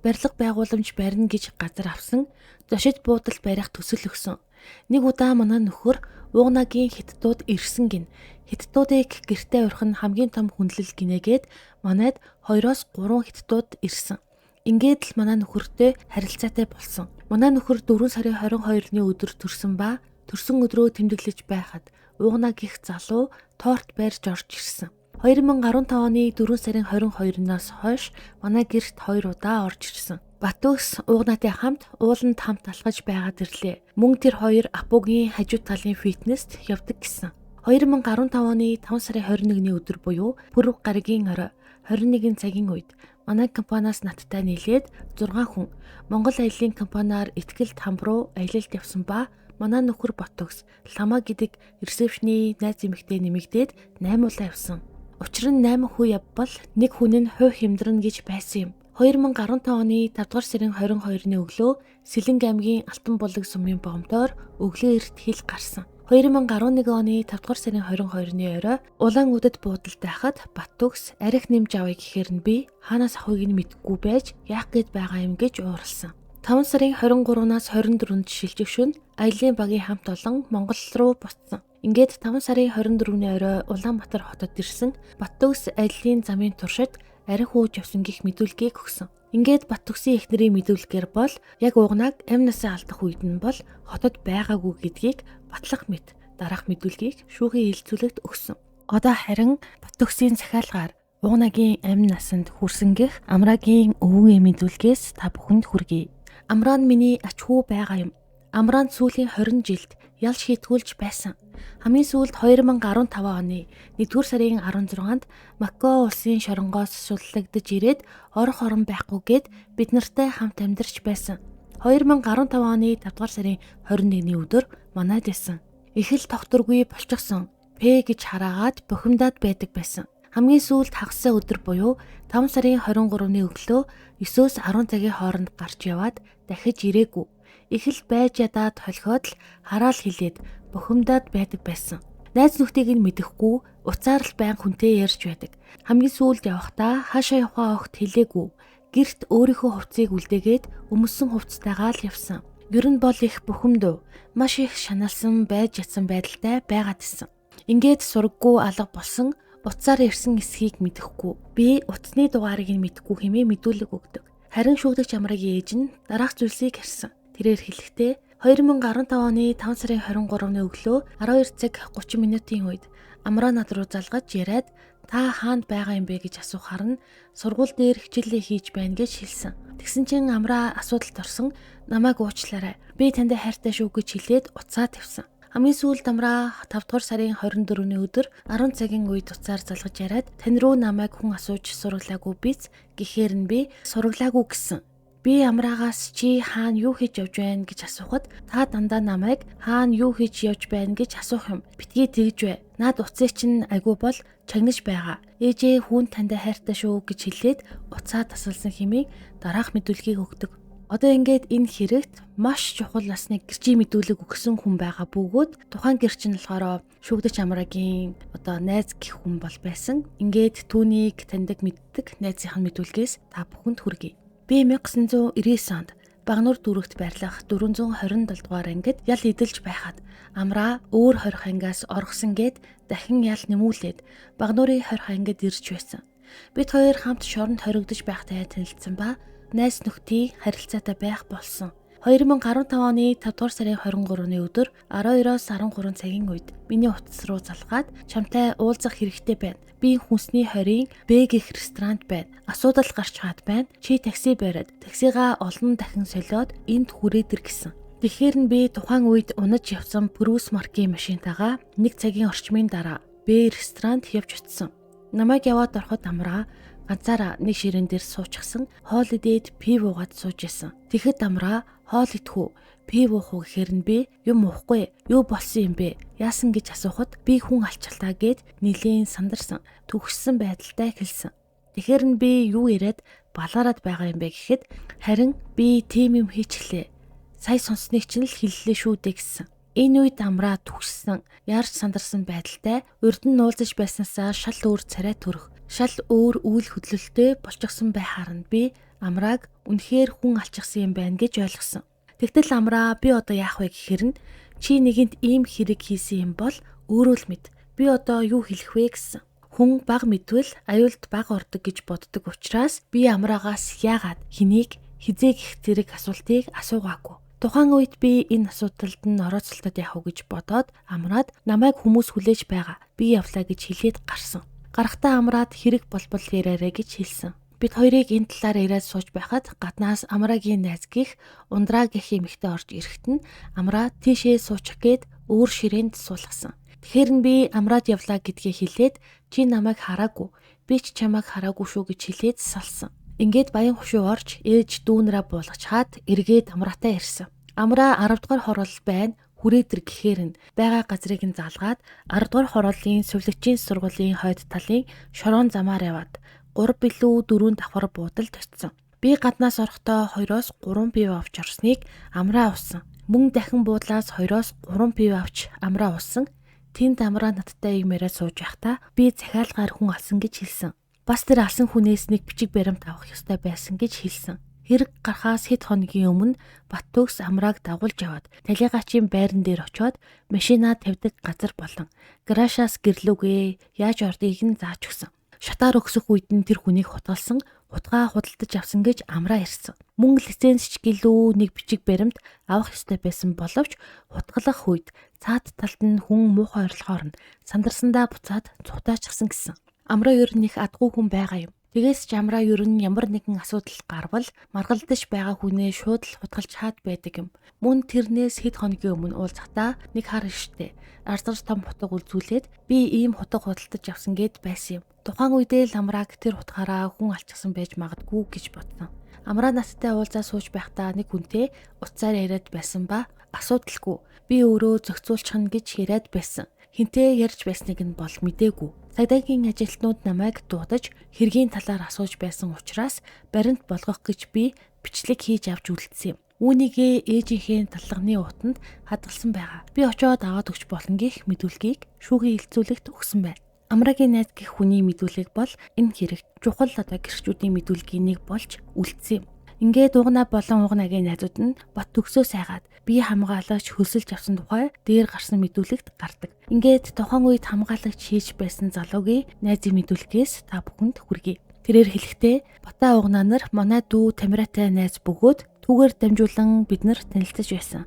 Барилга байгууламж барина гэж газар авсан. Зочид буудал барих төсөл өгсөн. Нэг удаа манай нөхөр Угнагийн хятадууд ирсэн гин. Хятадуудыг гэртээ урих нь хамгийн том хүндлэл гинэгээд манайд 2-3 хятадууд ирсэн. Ингээд л манай нөхөртэй харилцаатай болсон. Манай нөхөр 4 сарын 22-ны өдөр төрсөн ба төрсөн өдрөө тэмдэглэж байхад Угна гих залуу торт барьж орж ирсэн. 2015 оны 4 сарын 22-наас хойш манай гэрт 2 удаа орж ирсэн. Батөс Угнатай хамт ууланд хамт алхаж байгаад ирлээ. Мөн тэр хоёр апугийн хажуу талын фитнест явдаг гэсэн. 2015 оны 5 сарын 21-ний өдөр буюу Пүрэв гаригийн орой 21 цагийн үед манай компаниас надтай нийлээд 6 хүн Монгол аяллаа компаниар Итгэл тамб руу аялалд явсан ба манай нөхөр Ботокс Лама гэдэг ресепшний найз эмэгтэй нэмэгдээд 8 удаа явсан. Учир нь 8 хүн явбал нэг хүн нь хувь хэмдрэн гэж байсан юм. 2015 оны 5 дугаар сарын 22-ны өглөө Сэлэнг аймгийн Алтан булаг сумын бомдоор өглөө эрт хил гарсан. 2011 оны 5 дугаар сарын 22-ны орой Улаан үдэд буудалд байхад Баттөгс арх нэмж авъя гэхээр нь би хаанаас авахыг нь мэдэхгүй байж яах гээд байгаа юм гэж ууралсан. 5 сарын 23-наас 24-нд шилжих шөнө аялын багийн хамт олон Монгол руу буцсан. Ингээд 5 сарын 24-ний орой Улаанбаатар хотод ирсэн Баттөгс аялын замын туршид арх ууж явсан гих мэдүүлгийг өгсөн. Ингээд Баттөгсийн эхнэрийн мэдүүлгээр бол яг Угнаг амь насаа алдах үед нь бол хотод байгаагүй гэдгийг батлах мэт дараах мэдүүлгийг шүүхийн хэлцүүлэгт өгсөн. Одоо харин Баттөгсийн захиалгаар Угнагийн амь насанд хүрсэн гих Амрагийн өвгөн мэдүүлгээс та бүхэнд хүргэе. Амраа нь миний ач хүү байгаа юм. Амраа нь сүүлийн 20 жилд ялж хитгүүлж байсан. Хамгийн сүүлд 2015 оны 1-р сарын 16-нд Макао улсын шоронгоос шуллагдж ирээд орох орон байхгүйгээд бид нартай хамт амьдарч байсан. 2015 оны 5-р сарын 21-ний өдөр манайд байсан. Их л тогтворгүй болчихсон. П гэж хараагаад бухимдаад байдаг байсан. Хамгийн сүүлд хагасаа өдөр буюу 5 сарын 23-ны өглөө 9-өөс 10 цагийн хооронд гарч яваад дахиж ирээгүй. Их л байж ядаад холхиод л хараал хилээд бухимдаад байдаг байсан. Найз нөхдийг нь мэдэхгүй уцаар л байн хүнтэй ярьж байдаг. Хамгийн сүүлд явахдаа хаашаа явахаа огт хэлээгүй. Гэрт өөрийнхөө хувцсыг үлдээгээд өмссөн хувцтайгаа л явсан. Ер нь бол их бухимдуу, маш их шаналсан байж ятсан байдалтай байгаад исэн. Ингээд сургаггүй алга болсон уцаар ирсэн эсхийг мэдэхгүй. Би утасны дугаарыг нь мэдэхгүй хэмээн мэдүүлэг өгдөг. Харин шүүгдэгч Амрагийн ээж нь дараах зүйлсийг ярьсан. Тэрээр хэлэхдээ 2015 оны 5 сарын 23-ны өглөө 12 цаг 30 минутын үед Амраа над руу залгаж яриад та хаанд байгаа юм бэ гэж асуухаар нь сургууль дээр хичээлээ хийж байна гэж хэлсэн. Тэгсэн чинь Амраа асуудалд орсон намайг уучлаарай. Би танд хайртай шүү гэж хэлээд уцаа тавьсан. Хамгийн сүүлд Амраа 5 дугаар сарын 24-ний өдөр 10 цагийн үед уцаар залгаж яриад тань руу намайг хүн асууж сураглаагүй биз гэхээр нь би сураглаагүй гэсэн. Би Амраагаас чи хаана юу хийж явж байна гэж асуухад та дандаа намайг хаана юу хийж явж байна гэж асуух юм. Битгий тэгж бай. Наад уцаа чинь айгүй бол чагнаж байгаа. Ээжээ хүн тандаа хайртай шүү гэж хэлээд уцаа тасалсан хэмээн дараах мэдүүлгийг өгдөг. Одоо ингээд энэ хэрэгт маш чухал насны гэрчийн мэдүүлэг өгсөн хүн байгаа бөгөөд тухайн гэрч нь болохоор шүүгдэж Амраагийн одоо найз гэх хүн бол байсан. Ингээд түүнийг таньдаг мэддэг найзынхаа мэдүүлгээс та бүхэнд хүргэе. Би 1999 онд Багнуур дүүрэгт байрлах 427 дугаар ангид ял эдэлж байхад Амраа өөр хорих ангиас оргосон гэд дахин ял нэмүүлээд Багнуурын хорих ангид ирж байсан. Бид хоёр хамт шоронд хоригдож байхтай танилцсан ба найз нөхдий харилцаатай байх болсон. 2015 оны 5 дугаар сарын 23-ны өдөр 12-оос 13 цагийн үед миний утас руу залгаад чамтай уулзах хэрэгтэй байна. Би хүнсний хорийн Б гэх ресторант байна. Асуудал гарч чад байна. Чи такси бариад таксигаа олон дахин солиод энд хүрээд ир гэсэн. Тэгэхээр нь би тухайн үед унаж явсан Брус маркийн машинтайгаа 1 цагийн орчмын дараа Б ресторант явж утсан. Намайг яваад ороход Амраа ганцаараа нэг ширээн дээр суучихсан хоол идээд пив уугаад сууж исэн. Тэгэхэд Амраа хоол идэхүү пив уух уу гэхээр нь би юм уухгүй юу болсон юм бэ? Яасан гэж асуухад би хүн алчалтаа гэд нилийн сандарсан төгссөн байдалтай хэлсэн. Тэгэхээр нь би юу яриад балаарад байгаа юм бэ гэхэд харин би тийм юм хийчихлээ. Сая сонсныг чинь л хэллээ шүү дээ гэсэн. Энэ үед Амраа төгссөн яарч сандарсан байдалтай урд нь нуулзаж байснаасаа шал өөр царай төрөх шал өөр үйл хөдлөлтөй болчихсон байхаар нь би Амрааг үнэхээр хүн алчихсан юм байна гэж ойлгосон. Тэгтэл Амраа би одоо яах вэ гэхээр нь чи нэгэнд ийм хэрэг хийсэн юм бол өөрөө л мэд. Би одоо юу хэлэх вэ гэсэн. Хүн баг мэдвэл аюулд баг ордог гэж боддог учраас би Амраагаас яагаад хэнийг хизээ гэх зэрэг асуултыг асуугаагүй. Тухайн үед би энэ асуудалд нь орооцолтод явах уу гэж бодоод Амраад намайг хүмүүс хүлээж байгаа. Би явлаа гэж хэлээд гарсан. Гарахтаа Амраад хэрэг болбол яраарэ гэж хэлсэн. Бид хоёрыг энэ талаар яриад сууж байхад гаднаас Амраагийн найз гих Ундраа гэх эмэгтэй орж ирэхэд нь Амраа тийшээ суучих гээд өөр ширээнд суулгасан. Тэгэхээр нь би Амраад явлаа гэдгээ хэлээд чи намайг хараагүй. Би ч чамайг хараагүй шүү гэж хэлээд салсан. Ингээд баян хушуу орж ээж дүүнраа буулгачаад эргээд Амраатай ирсэн. Амраа 10 дугаар хороол байна. Хүрээдэр гэхээр нь байгаа газрыг нь залгаад 10 дугаар хорооллын сувлэгчийн сургуулийн хойд талын шорон замаар яваад 3 билүү 4 давхар буудалд очсон. Би гаднаас орохдоо 2-оос 3 пив авч орсныг Амраа уусан. Мөн дахин буудлаас 2-оос 3 пив авч Амраа уусан. Тэнд Амраа надтай юм яриад сууж байхдаа би захиалгаар хүн алсан гэж хэлсэн. Бас тэр алсан хүнээс нэг бичиг баримт авах ёстой байсан гэж хэлсэн. Хэрэг гарахаас хэд хоногийн өмнө Баттөгс Амрааг дагуулж яваад талигаачийн байран дээр очиод машинаа тавьдаг газар болон гаражаас гэрлүүгээ яаж ордгийг нь зааж өгсөн. Шатаар өгсөх үед нь тэр хүнийг хутгалсан, хутгаа худалдаж авсан гэж Амраа ирсэн. Мөн лицензч гэлүү нэг бичиг баримт авах ёстой байсан боловч хутгалах үед цаад талд нь хүн муухай орлохоор нь сандарсандаа буцаад цутаачихсан гэсэн. Амраа ер нь их адгүй хүн байгаа юм. Тэгээс ч Амраа ер нь ямар нэгэн асуудал гарвал маргалдаж байгаа хүнээ шууд л хутгалж хаад байдаг юм. Мөн тэрнээс хэд хоногийн өмнө уулзахдаа нэг хар иштэй арзар том хутга үзүүлээд би ийм хутга худалдаж авсан гэд байсан юм. Тухайн үедээ л Амрааг тэр хутгаараа хүн алчсан байж магадгүй гэж бодсон. Амраа надтай уулзаа сууж байхдаа нэг хүнтэй уцаар яриад байсан ба асуудалгүй би өөрөө зохицуулчихна гэж яриад байсан. Хинтээ ярьж байсныг нь бол мэдээгүй. Цагдаагийн ажилтнууд намайг дуудаж хэргийн талаар асууж байсан учраас баримт болгох гэж би бичлэг хийж авч үлдсэн юм. Үүнийгээ ээжийнхээ таллагны утанд хадгалсан байгаа. Би очиод аваад өгч болно гэх мэдүүлгийг шүүхийн хэлцүүлэгт өгсөн байна. Амраагийн найз гэх хүний мэдүүлэг бол энэ хэрэг чухал одоо гэрчүүдийн мэдүүлгийн нэг болж үлдсэн юм. Ингээд угнаа болон угнагийн найзууд нь бат төгсөөс айгаад бие хамгаалагч хөлсөлж авсан тухай дээр гарсан мэдүүлэгт гардаг. Ингээд тухайн үед хамгаалагч хийж байсан залуугийн найзын мэдүүлгээс та бүхэнд хүргэе. Тэрээр хэлэхдээ Батаа угнаа нар манай дүү Тамиратай найз бөгөөд түүгээр дамжуулан бид нар танилцаж байсан.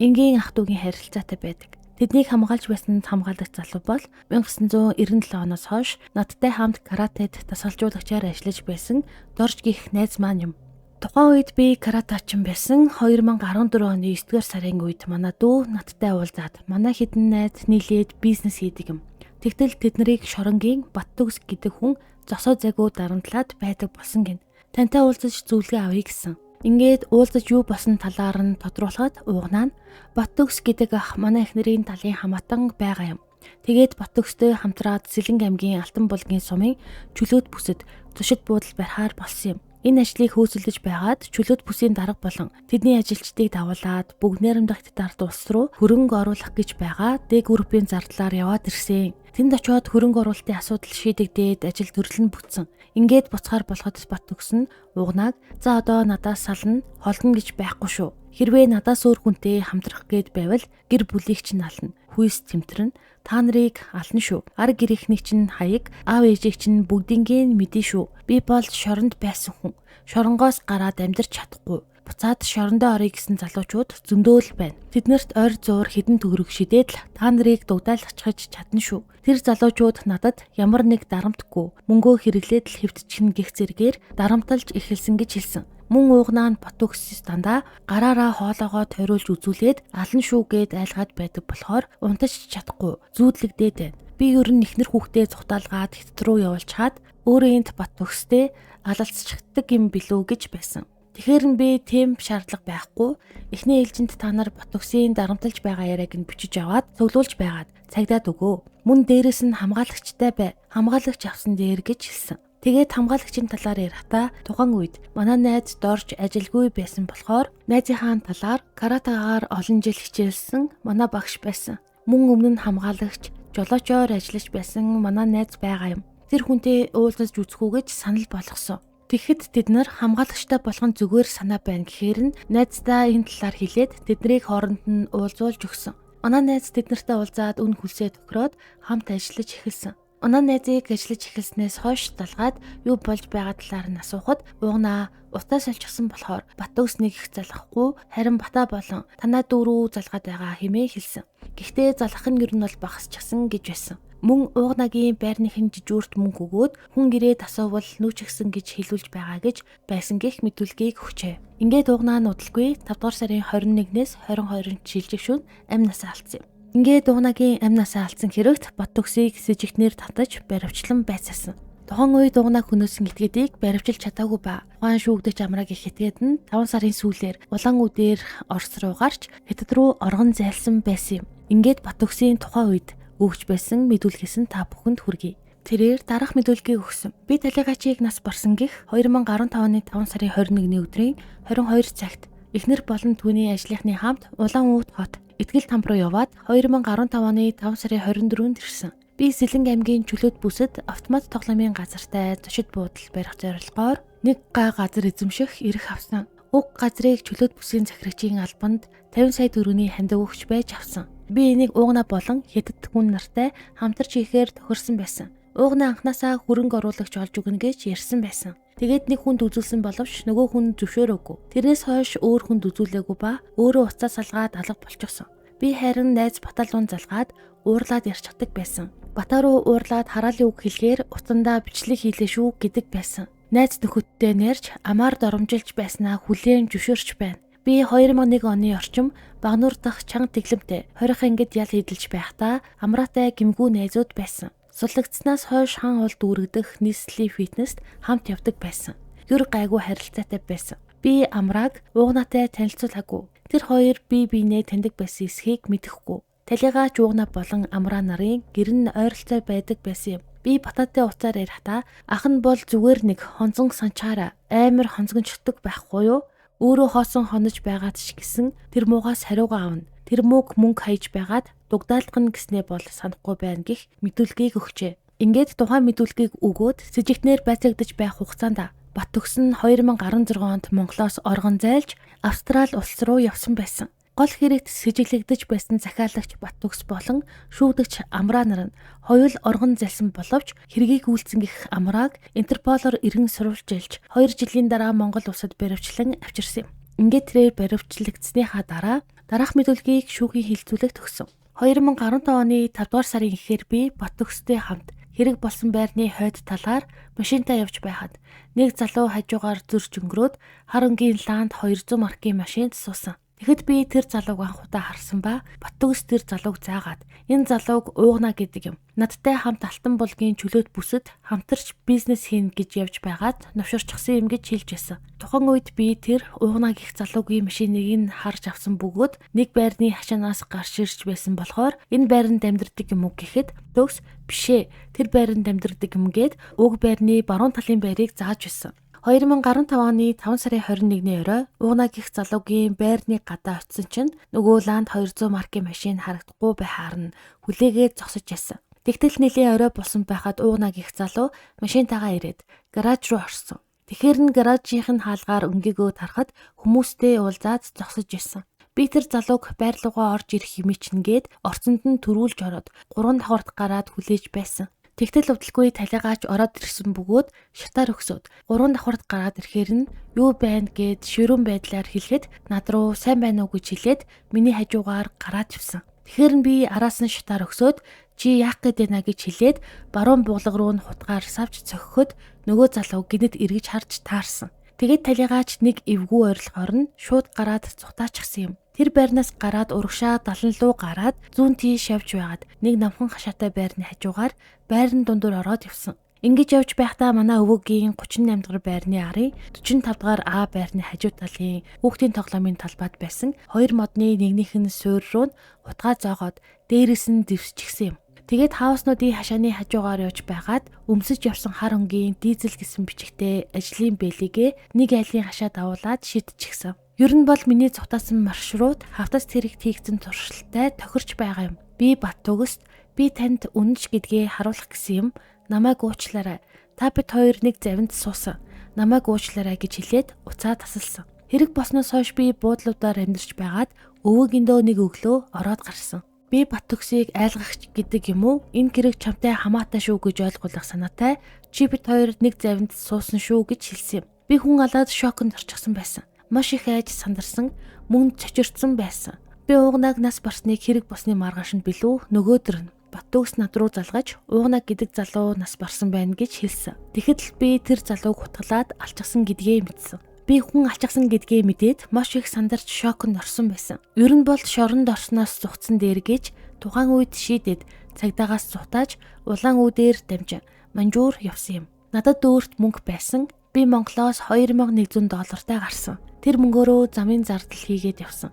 Энгийн ах дүүгийн харилцаатай байдаг. Тэднийг хамгаалж байсан хамгаалагч залуу бол 1997 оноос хойш надтай хамт каратэд тасгалжуулагчаар ажиллаж байсан Дорж гих найз маань юм. Тухайн үед би каратачин байсан. 2014 оны 9-р сарын үед манай дүү надтай уулзаад манай хэдэн найз нийлээд бизнес хийдэг юм. Тэгтэл тэднийг Шоронгийн Баттөгс гэдэг хүн зосоо загуу дарамтлаад байдаг болсон гин. Тантай уулзаж зөвлөгөө авъя гэсэн. Ингээд уулзаж юу болсон талаар нь тодруулахад угнаа нь Бат төгс гэдэг ах манай эхнэрийн талын хамаатан байгаа юм. Тэгээд Бат төгстэй хамтраад Сэлэнг аймгийн Алтан булгийн сумын чөлөөт бүсэд туршид буудал барихаар болсон юм. Энэ ажлыг хөөцөлдөж байгаад чөлөөт бүсийн дарга болон тэдний ажилчдыг давуулаад бүгд найрамдах Дард улс руу хөрөнгө оруулах гэж байгаа Д группийн зардлаар яваад ирсэн. Тэнд очиод хөрөнгө оруулалтын асуудал шийдэгдээд ажил төрөл нь бүтсэн. Ингээд буцахаар болоход Бат төгс нь угнааг за одоо надаас сална холдно гэж байхгүй шүү. Хэрвээ надаас өөр хүнтэй хамтрах гээд байвал гэр бүлийг чинь ална. Хүйс тэмтрэн та нарыг ална шүү. Ар гэрийнхнийг чинь хаяг, аав ээжийг чинь бүгдийнгийн мэдэн шүү. Би бол шоронд байсан хүн. Шоронгоос гараад амьдарч чадахгүй. Буцаад шорондоо орё гэсэн залуучууд зөндөөл байна. Тэднэрт ойр зуур хідэн төгрөг шидээд л та нарыг дугдайлгachж чадна шүү. Тэр залуучууд надад ямар нэг дарамтгүй мөнгөө хэрэглээд л хэвтчихнэ гэх зэргээр дарамталж эхэлсэн гэж хэлсэн. Мөн угнаа нь Бат төгс дандаа гараараа хоолоогоо тойруулж үзүүлээд алан шүү гэд айлгаад байдаг болохоор унтаж чадахгүй зүүдлэгдээд байна. Би ер нь ихнэр хүүхдээ цухтаалгаад хятад руу явуулж хаад өөрөө энд Бат төгстэй алалцчихдаг юм билүү гэж байсан. Тэгэхээр нь би тийм шаардлага байхгүй. Эхний ээлжинд та нар Бат төгсийн дарамталж байгаа яриаг нь бичиж аваад цуглуулж байгаад цагдаад өгөө. Мөн дээрэс нь хамгаалагчтай бай. Хамгаалагч авсан дээр гэж хэлсэн. Тэгээд хамгаалагчийн талаар ярихдаа тухайн үед манай найз дорж ажилгүй байсан болохоор найзынхаа талаар каратегаар олон жил хичээлсэн манай багш байсан. Мөн өмнө нь хамгаалагч жолоочоор ажиллаж байсан манай найз байгаа юм. Тэр хүнтэй уулзаж үзэх үү гэж санал болгосон. Тэгэхэд тэд нар хамгаалагчтай болох нь зүгээр санаа байна гэхээр нь найздаа энэ талаар хэлээд тэднийг хооронд нь уулзуулж өгсөн. Манай найз тэднэртэй уулзаад үн хүлсээ тохироод хамт ажиллаж эхэлсэн. Манай найзыг ажиллаж эхэлснээс хойш далгаад юу болж байгаа талаар нь асуухад угнаа утаа солилцсон болохоор Бат төгснийг их залахгүй харин Бата болон танаа дөрөв залгаад байгаа хэмээн хэлсэн. Гэхдээ залах нь ер нь бол багасчихсан гэж байсан. Мөн угнагийн байрныхын жижүүрт мөнгө өгөөд хүн гэрээ тасуувал нүүчихсэн гэж хэлүүлж байгаа гэж байсан гэх мэдүүлгийг өгчээ. Ингээд угнаа нь удалгүй 5 дугаар сарын 21-ээс 22-нд шилжих шөнө амь насаа алдсан юм. Ингээд угнагийн амь насаа алдсан хэрэгт Бат төгсийг с ижигтнэр татаж баривчлан байцаасан. Тухайн үед угнаа хөнөөсөн этгээдийг баривчилж чадаагүй ба. Тухайн шүүгдэж амрааг их этгээд нь 5 сарын сүүлээр улаан үдээр Орос руу гарч Хятад руу оргон зайлсан байсан юм. Ингээд Бат төгсийн тухайн үед өгч байсан мэдүүлгээс нь та бүхэнд хүргэе. Тэрээр дараах мэдүүлгийг өгсөн. Би талигачийг нас барсан гэх 2015 оны 5 сарын 21-ний өдрийн 22 цагт эхнэр болон түүний ажлынхны хамт Улаан-Өвд хот Итгэл там руу яваад 2015 оны 5 сарын 24-нд ирсэн. Би Сэлэнг аймгийн чөлөөт бүсэд автомат тоглоомын газартай туршид буудал барих зорилгоор нэг га газар эзэмших эрх авсан. Уг газрыг чөлөөт бүсийн захирагчийн албанд 50 сая төгрөгийн хандив өгч байж авсан. Би энийг угнаа болон хятад хүн нартай хамтарч хийхээр тохирсон байсан. Угнаа анханасаа хөрөнгө оруулагч олж өгнө гэж ярьсан байсан. Тэгээд нэг хүнд үзүүлсэн боловч нөгөө хүн зөвшөөрөөгүй. Тэрнээс хойш өөр хүнд үзүүлээгүй ба өөрөө уцаа салгаад алга болчихсон. Би харин найз Баталуун залгаад уурлаад ярьчихдаг байсан. Бата руу уурлаад хараалын үг хэлгээр утсандаа бичлэг хийлээ шүү гэдэг байсан. Найз нөхөдтэй нэрж амаар доромжилж байснаа хүлээн зөвшөөрч байна. Би 2001 оны орчим Багнуур дахь чанга тэглэмтэй 20 ангид ял хийдэлж байхдаа амраатай гимгүү найзууд байсан. Суллагдсанаас хойш хан олд үүрэгдэх нийслэлийн фитнест хамт явдаг байсан. Гэр гайгүй харилцаатай байсан. Би амрааг угнаатай танилцуулаагүй. Тэр хоёр бие биенээ таньдаг байсан эсхийг мэдэхгүй. Талигаач угнаа болон амраа нарын гэр нь ойролцоо байдаг байсан юм. Би Бататай уцаар ярихдаа ах нь бол зүгээр нэг хонзон санчаараа амар хонзгончдаг байхгүй юу? Өөрөө хоосон хонож байгаад ч гэсэн тэр муугаас хариугаа авна. Тэр мууг мөнгө хаяж байгаад дугдаалгана гэснээ бол санахгүй байна гэх мэдүүлгийг өгчээ. Ингээд тухайн мэдүүлгийг өгөөд сэжигтнэр байцаагдаж байх хугацаанд Бат төгс нь 2016 онд Монголоос оргон зайлж Австрали улс руу явсан байсан. Гол хэрэгт сэжиглэгдэж байсан захиалагч Бат төгс болон шүүгдэгч амраа нар нь хоёул оргон зайлсан боловч хэргийг үйлцэн гэх амрааг Интерполоор иргэн сурвалжилж 2 жилийн дараа Монгол улсад баривчлан авчирсан юм. Ингээд тэрээр баривчлагдсныхаа дараах мэдүүлгийг шүүхийн хилцүүлэгт өгсөн. 2015 оны 5 дугаар сарын эхээр би Бат төгстэй хамт хэрэг болсон байрны хойд талаар машинтаа явж байхад нэг залуу хажуугаар зөрж өнгөрөөд хар өнгийн лаанд 200 маркийн машинд суусан. Тэгэхэд би тэр залууг анхудаа харсан ба Баттүгс тэр залууг заагаад энэ залууг уугна гэдэг юм. Надтай хамт Алтан булгийн чөлөөт бүсэд хамтарч бизнес хийн гэж явж байгаад новширчсан юм гэж хэлж байсан. Тухайн үед би тэр уугна гэх залуугийн машиныг нь харж авсан бөгөөд нэг байрны хашаанаас гарч ирж байсан болохоор энэ байранд амьдардаг юм уу гэхэд төгс бишээ тэр байранд амьдардаг юм гээд уг байрны баруун талын байрыг зааж байсан. 2015 оны 5 сарын 21-ний орой уугна гих залуугийн байрны гадаа очисон чинь нөгөө Land 200 маркийн машин харагдахгүй байхаар нь хүлээгээд зогсож байсан. Тэгтэл нэлийн орой болсон байхад уугна гих залуу машинтайгаа ирээд гараж руу орсон. Тэгэхэр нь гаражийн хаалгаар өнгийгөө тарахад хүмүүстэй уулзаад зогсож байсан. Би тэр залууг байр руугаа орж ирэх юм чингээд орцонд нь төрүүлж ороод 3 давхарт гараад хүлээж байсан. Тэгтэл удалгүй талигаач ороод ирсэн бөгөөд шатаар өгсөд 3 давхарт гараад ирэхээр нь юу байна гэд ширүүн байдлаар хэлэхэд над руу сайн байна уу гэж хэлээд миний хажуугаар гараад ивсэн. Тэгэхэр нь би араас нь шатаар өгсөд чи яах гээд байна гэж хэлээд баруун буулга руу нь хутгаар савч цохиход нөгөө залуу гинэд эргэж харж таарсан. Тэгээд талигаач нэг эвгүй ойрлохоор нь шууд гараад цухтаачихсан юм. Тэр байрнаас гараад урагшаа далан руу гараад зүүн тийш явж байгаад нэг намхан хашаатай байрны хажуугаар байрны дундуур ороод явсан. Ингэж явж байхдаа манай өвөгийн 38 дахь байрны арын 45 дахь А байрны хажуу талын хүүхдийн тоглоомын талбайд байсан 2 модны нэгнийх нь суур руу утгаа зоогоод дээрээс нь дэвсчихсэн юм. Тэгээд хауснуудын хашааны хажуугаар явж байгаад өмсөж явсан хар өнгийн дизель гэсэн бичгтээ ажлын бэлигээ нэг айлын хашаа давуулаад шидчихсэн. Ер нь бол миний цутаасан маршрут хавтас тэрэгт хийгдсэн туршилттай тохирч байгаа юм. Би Баттүгс би танд үнэнч гэдгээ харуулах гэсэн юм. Намайг уучлаарай. Та бид хоёр нэг завинд суусан. Намайг уучлаарай гэж хэлээд уцаа тасалсан. Хэрэг болсноос хойш би буудлуудаар амьдарч байгаад өвөөгөндөө нэг өглөө ороод гарсан. Би Баттүгсийг айлгагч гэдэг юм уу? Энэ гэрэг чамтай хамаатай шүү гэж ойлгуулах санаатай. Чи бид хоёр нэг завинд суусан шүү гэж хэлсэн юм. Би хүн алаад шоконд орчихсон байсан. Маш их айж сандарсан, мөн цочирдсан байсан. Би уугнаг нас барсныг хэрэг болсны маргаашнд билүү нөгөөдөр нь Баттүгс над руу залгаж уугнаг гэдэг залуу нас барсан байна гэж хэлсэн. Тэгэхэд л би тэр залууг хутгалаад алчсан гэдгээ мэдсэн. Би хүн алчсан гэдгээ мэдээд маш их сандарч шоконд орсон байсан. Ер нь бол шоронд орсноос зүгтсэн дээр гэж тухайн үед шийдээд цагдаагаас зутааж улаан үүдээр дамжин манжуур явсан юм. Надад өөрт мөнгө байсан. Би Монголоос $2100 гарсан. Тэр мөнгөөрөө замын зардал хийгээд явсан.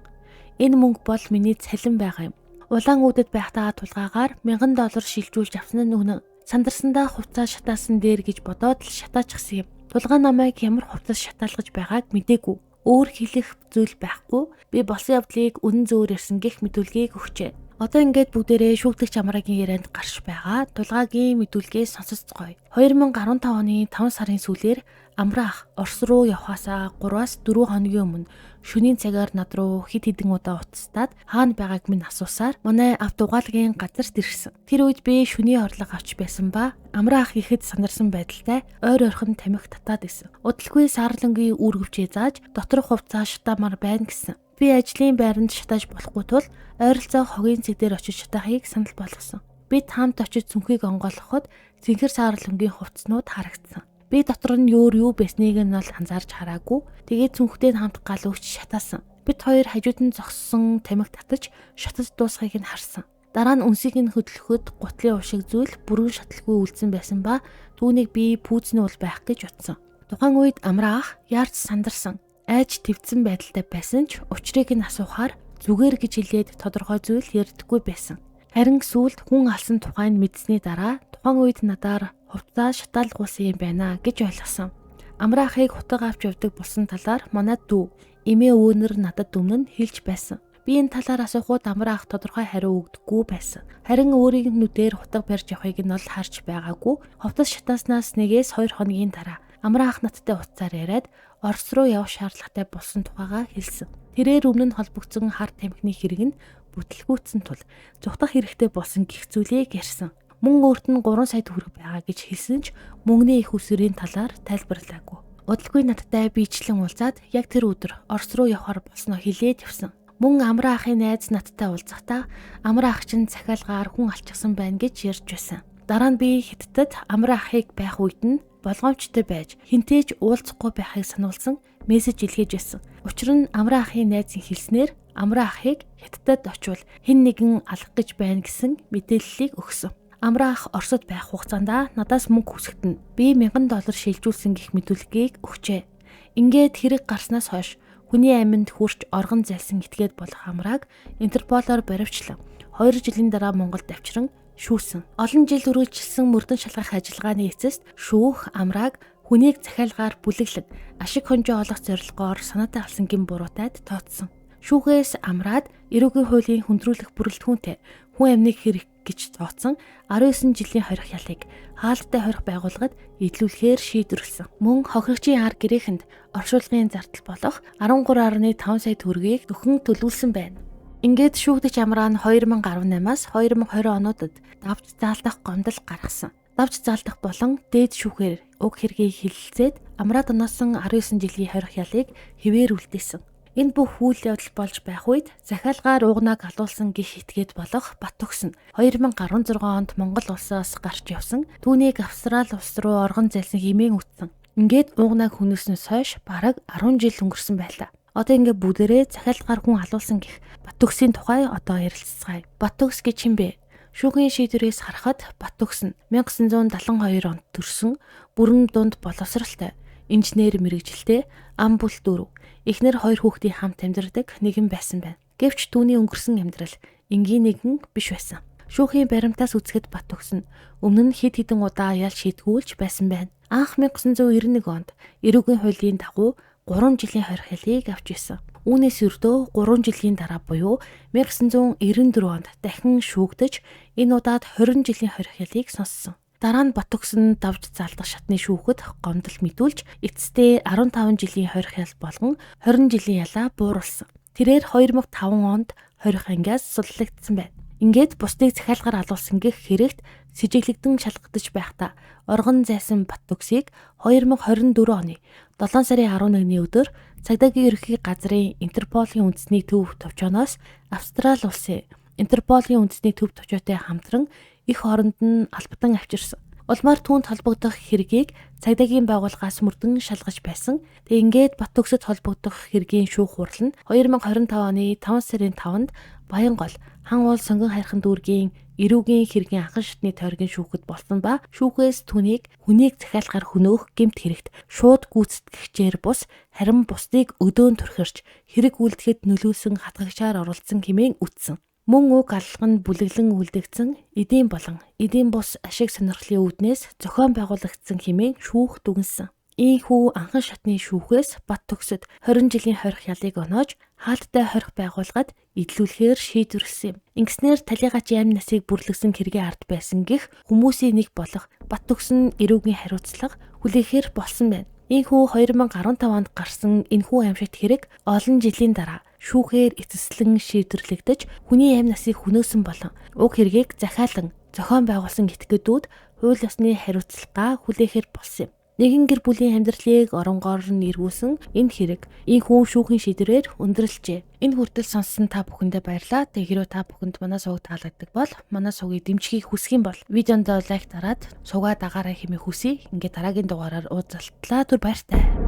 Энэ мөнгө бол миний цалин байгаа юм. Улаан үүдэд байхдаа тулгаагаар $1000 шилжүүлж авсан нь үнэн. Сандарсандаа хувцас шатаасан дээр гэж бодоод л шатаачихсан юм. Тулгаа намайг ямар хувцас шатаалгаж байгааг мэдээгүй. Өөр хэлэх зүйл байхгүй. Би болсон явдлыг үнэн зөвөр ярьсан гэх мэдүүлгийг өгчээ. Одоо ингээд бүгдээрээ шүүгдэгч амраагийн ярианд гарч байгаа тулгаагийн мэдүүлгээ сонсоцгоё. 2015 оны 5 сарын сүүлээр Амраах Орос руу явхаасаа 3-4 хоногийн өмнө шөнийн цагаар над руу хэд хэдэн удаа уцтаад хаана байгааг минь асуусаар манай авто угаалгын газарт ирсэн. Тэр үед би шөнийн орлого авч байсан ба Амраах ихэд сандарсан байдалтай ойр ойрхон тамхи татаад исэн. Удалгүй саарлангийн үүргэвчээ зааж доторх хувцас шатаамар байна гэсэн. Би ажлын байранд шатааж болохгүй тул ойролцоо хогийн цэг дээр очиж шатаахыг санал болгосон. Бид хамт очиж цүнхийг онгойлгоход цэнхэр саарлангийн хувцснууд харагдсан. Би дотор нь юу байсныг нь бол анзаарч хараагүй. Тэгээд цүнхтэй хамт гал өгч шатаасан. Бид хоёр хажууд нь зогссон тамхи татаж шатаж дуусхийг нь харсан. Дараа нь үнсийг нь хөдлөхөд гутлын уушиг зүйл бүрэн шаталгүй үлдсэн байсан ба түүнийг би пүүзний уул байх гэж утсан. Тухайн үед Амраах яарч сандарсан. Айж твцсэн байдалтай байсан ч учрыг нь асуухаар зүгээр гэж хэлээд тодорхой зүйл ярьдаггүй байсан. Харин сүүлд хүн алсан тухайг мэдсэний дараа тухайн үед надаар хувцас шатаалгуулсан юм байна гэж ойлгосон. Амраахыг хутга авч явдаг болсон талаар манай дүү эмээ өвөнөр надад өмнө нь хэлж байсан. Би энэ талаар асуухад Амраах тодорхой хариу өгдөггүй байсан. Харин өөрийн нүдээр хутга барьж явахыг нь бол харж байгаагүй. Хувцас шатааснаас нэгээс 2 хоногийн дараа Амраах надтай уцаар яриад Орос руу явах шаардлагатай болсон тухайга хэлсэн. Тэрээр өмнө нь холбогдсон хар тамхины хэрэг нь бүтлгүүцсэн тул зүхтах хэрэгтэй болсон гих зүйлийг ярьсан. Мөн өөрт нь 3 сая төгрөг байгаа гэж хэлсэн ч мөнгөний их үсвэрийн талаар тайлбарлаагүй. Удалгүй надтай биечлэн уулзаад яг тэр өдөр Орос руу явахар болсноо хэлээд явсан. Мөн Амраахын найз надтай уулзахдаа Амраах чинь захиалгаар хүн алчсан байна гэж ярьж байсан. Дараа нь би Хятадд Амраахыг байх үед нь болгоомжтой байж хинтээж уулзахгүй байхыг сануулсан мессеж илгээж байсан. Учир нь Амраа ахын найз хэлснээр Амраа ахыг Хятадд очивол хэн нэгэн алах гэж байна гэсэн мэдээллийг өгсөн. Амраа ах Оросд байх хугацаанд надаас мөнгө хүсэгтэн. Би $1000 шилжүүлсэн гэх мэдүүлгийг өгчээ. Ингээд хэрэг гарснаас хойш хүний амьд хурж оргон зайлсан этгээд болох Амрааг Интерполоор баривчлан 2 жилийн дараа Монголд авчран шүүсэн. Олон жил үргэлжилсэн мөрдөн шалгах ажиллагааны эцэст шүүх Амрааг хүнийг захиалгаар бүлэглэг ашиг хонжоо олох зорилгоор санаатай алсан гин буруутайд тооцсон. Шүүхээс Амраад эрүүгийн хуулийн хүндрүүлэх бүрэлдэхүүнтэй хүн амныг хэрэг гэж тооцсон 19 жилийн хорих ялыг хаалттай хорих байгууллагад идлүүлэхээр шийдвэрлсэн. Мөн хохирогчийн ар гэрээхэнд оршуулгын зардал болох 13.5 сая төгрөгийг зөвхөн төлүүлсэн байна. Ингээд шүүгдэж Амраа нь 2018-аас 2020 онуудад давж заалдах гомдол гаргасан. Давж заалдах болон дээд шүүхээр уг хэргийг хэлэлцээд Амраад оноосон 19 жилийн хорих ялыг хэвээр үлдээсэн. Энэ бүх үйл явдал болж байх үед захиалгаар уугнааг алуулсан гих этгээд болох Баттөгс нь 2016 онд Монгол улсаас гарч явсан түүнийг Австрали улс руу оргон зайлсан хэмээн үтсэн. Ингээд уугнааг хүнөөснөөс хойш бараг 10 жил өнгөрсөн байлаа. Одоо ингээд бүгдээрээ захиалгаар хүн алуулсан гих Баттөгсийн тухай одоо ярилцгаая. Баттөгс гэж хэм бэ? Шүүхийн шийдвэрээс харахад Баттөгс нь 1972 онд төрсөн бүрэн дунд боловсралтай инженер мэрэгжилтэй ам бүл дөрөв. Эхнэр 2 хүүхдийн хамт амьдардаг нэгэн байсан байна. Гэвч түүний өнгөрсөн амьдрал энгийн нэгэн биш байсан. Шүүхийн баримтаас үзэхэд Баттөгс нь өмнө нь хэд хэдэн удаа ял шийтгүүлж байсан байна. Анх 1991 онд эрүүгийн хуулийн дагуу 3 жилийн хорих ялыг авч ирсэн. Үүнээс өрдөө 3 жилийн дараа буюу 1994 онд дахин шүүгдэж энэ удаад 20 жилийн хорих ялыг сонссон. Дараа нь Баттөгс нь давж заалдах шатны шүүхэд гомдол мэдүүлж эцэстээ 15 жилийн хорих ял болгон 20 жилийн ялаа бууруулсан. Тэрээр 2005 онд хорих ангиас суллагдсан байна. Ингээд бусдыг захиалгаар алуулсан гэх хэрэгт сэжиглэгдэн шалгагдаж байхдаа оргон зайсан Баттөгсийг 2024 оны 7 сарын 11-ний өдөр Цагдаагийн ерөнхий газрын Интерполийн үндэсний төв товчооноос Австрали улсын Интерполийн үндэсний төв товчоотой хамтран их оронд нь албатан авчирсан. Улмаар түүнд холбогдох хэргийг цагдаагийн байгууллагаас мөрдөн шалгаж байсан. Тэг ингээд Баттөгсөд холбогдох хэргийн шүүх хурал нь 2025 оны 5 сарын 5-нд Баянгол хан уул сонгон хайрхан дүүргийн эрүүгийн хэргийн анхан шатны тойргийн шүүхэд болсон ба шүүхээс түүнийг хүнийг захиалгаар хөнөөх гэмт хэрэгт шууд гүйцэтгэгчээр бус харин бусдыг өдөөн турхирч хэрэг үйлдэхэд нөлөөлсөн хатгагчаар оролцсон хэмээн үтсэн. Мөн уг аллах нь бүлэглэн үлдэгдсэн эдийн болон эдийн бус ашиг сонирхлын үүднээс зохион байгуулагдсан хэмээн шүүх дүгнсэн. Ийхүү анхан шатны шүүхээс Баттөгсөд 20 жилийн хорих ялыг оноож хаалттай хорих байгууллагад идлүүлэхээр шийдвэрлсэн юм. Ингэснээр талигач амь насыг бүрлэгсэн хэргийн ард байсан гэх хүмүүсийн нэг болох Баттөгс нь эрүүгийн хариуцлага хүлээхээр болсон байна. Ийхүү 2015 онд гарсан энэхүү амьсгалт хэрэг олон жилийн дараа шүүхээр эцэслэн шийдвэрлэгдэж хүний амь насыг хөнөөсөн болон уг хэргийг захиалан зохион байгуулсан этгээдүүд хууль ёсны хариуцлагаа хүлээхээр болсон юм. Нэгэн гэр бүлийн амьдралыг оронгоор нь эргүүлсэн энэ хэрэг ийхүү шүүхийн шийдвэрээр өндөрлөжээ. Энэ хүртэл сонссон та бүхэндээ баярлалаа. Тэг хэрвээ та бүхэнд манай сувг таалагддаг бол манай сувгийг дэмжихийг хүсэх юм бол видеонд лайк дараад сувгаа дагаарай хэмээн хүсье. Ингээд дараагийн дугаараар уулзалтлаа. Түр баяртай.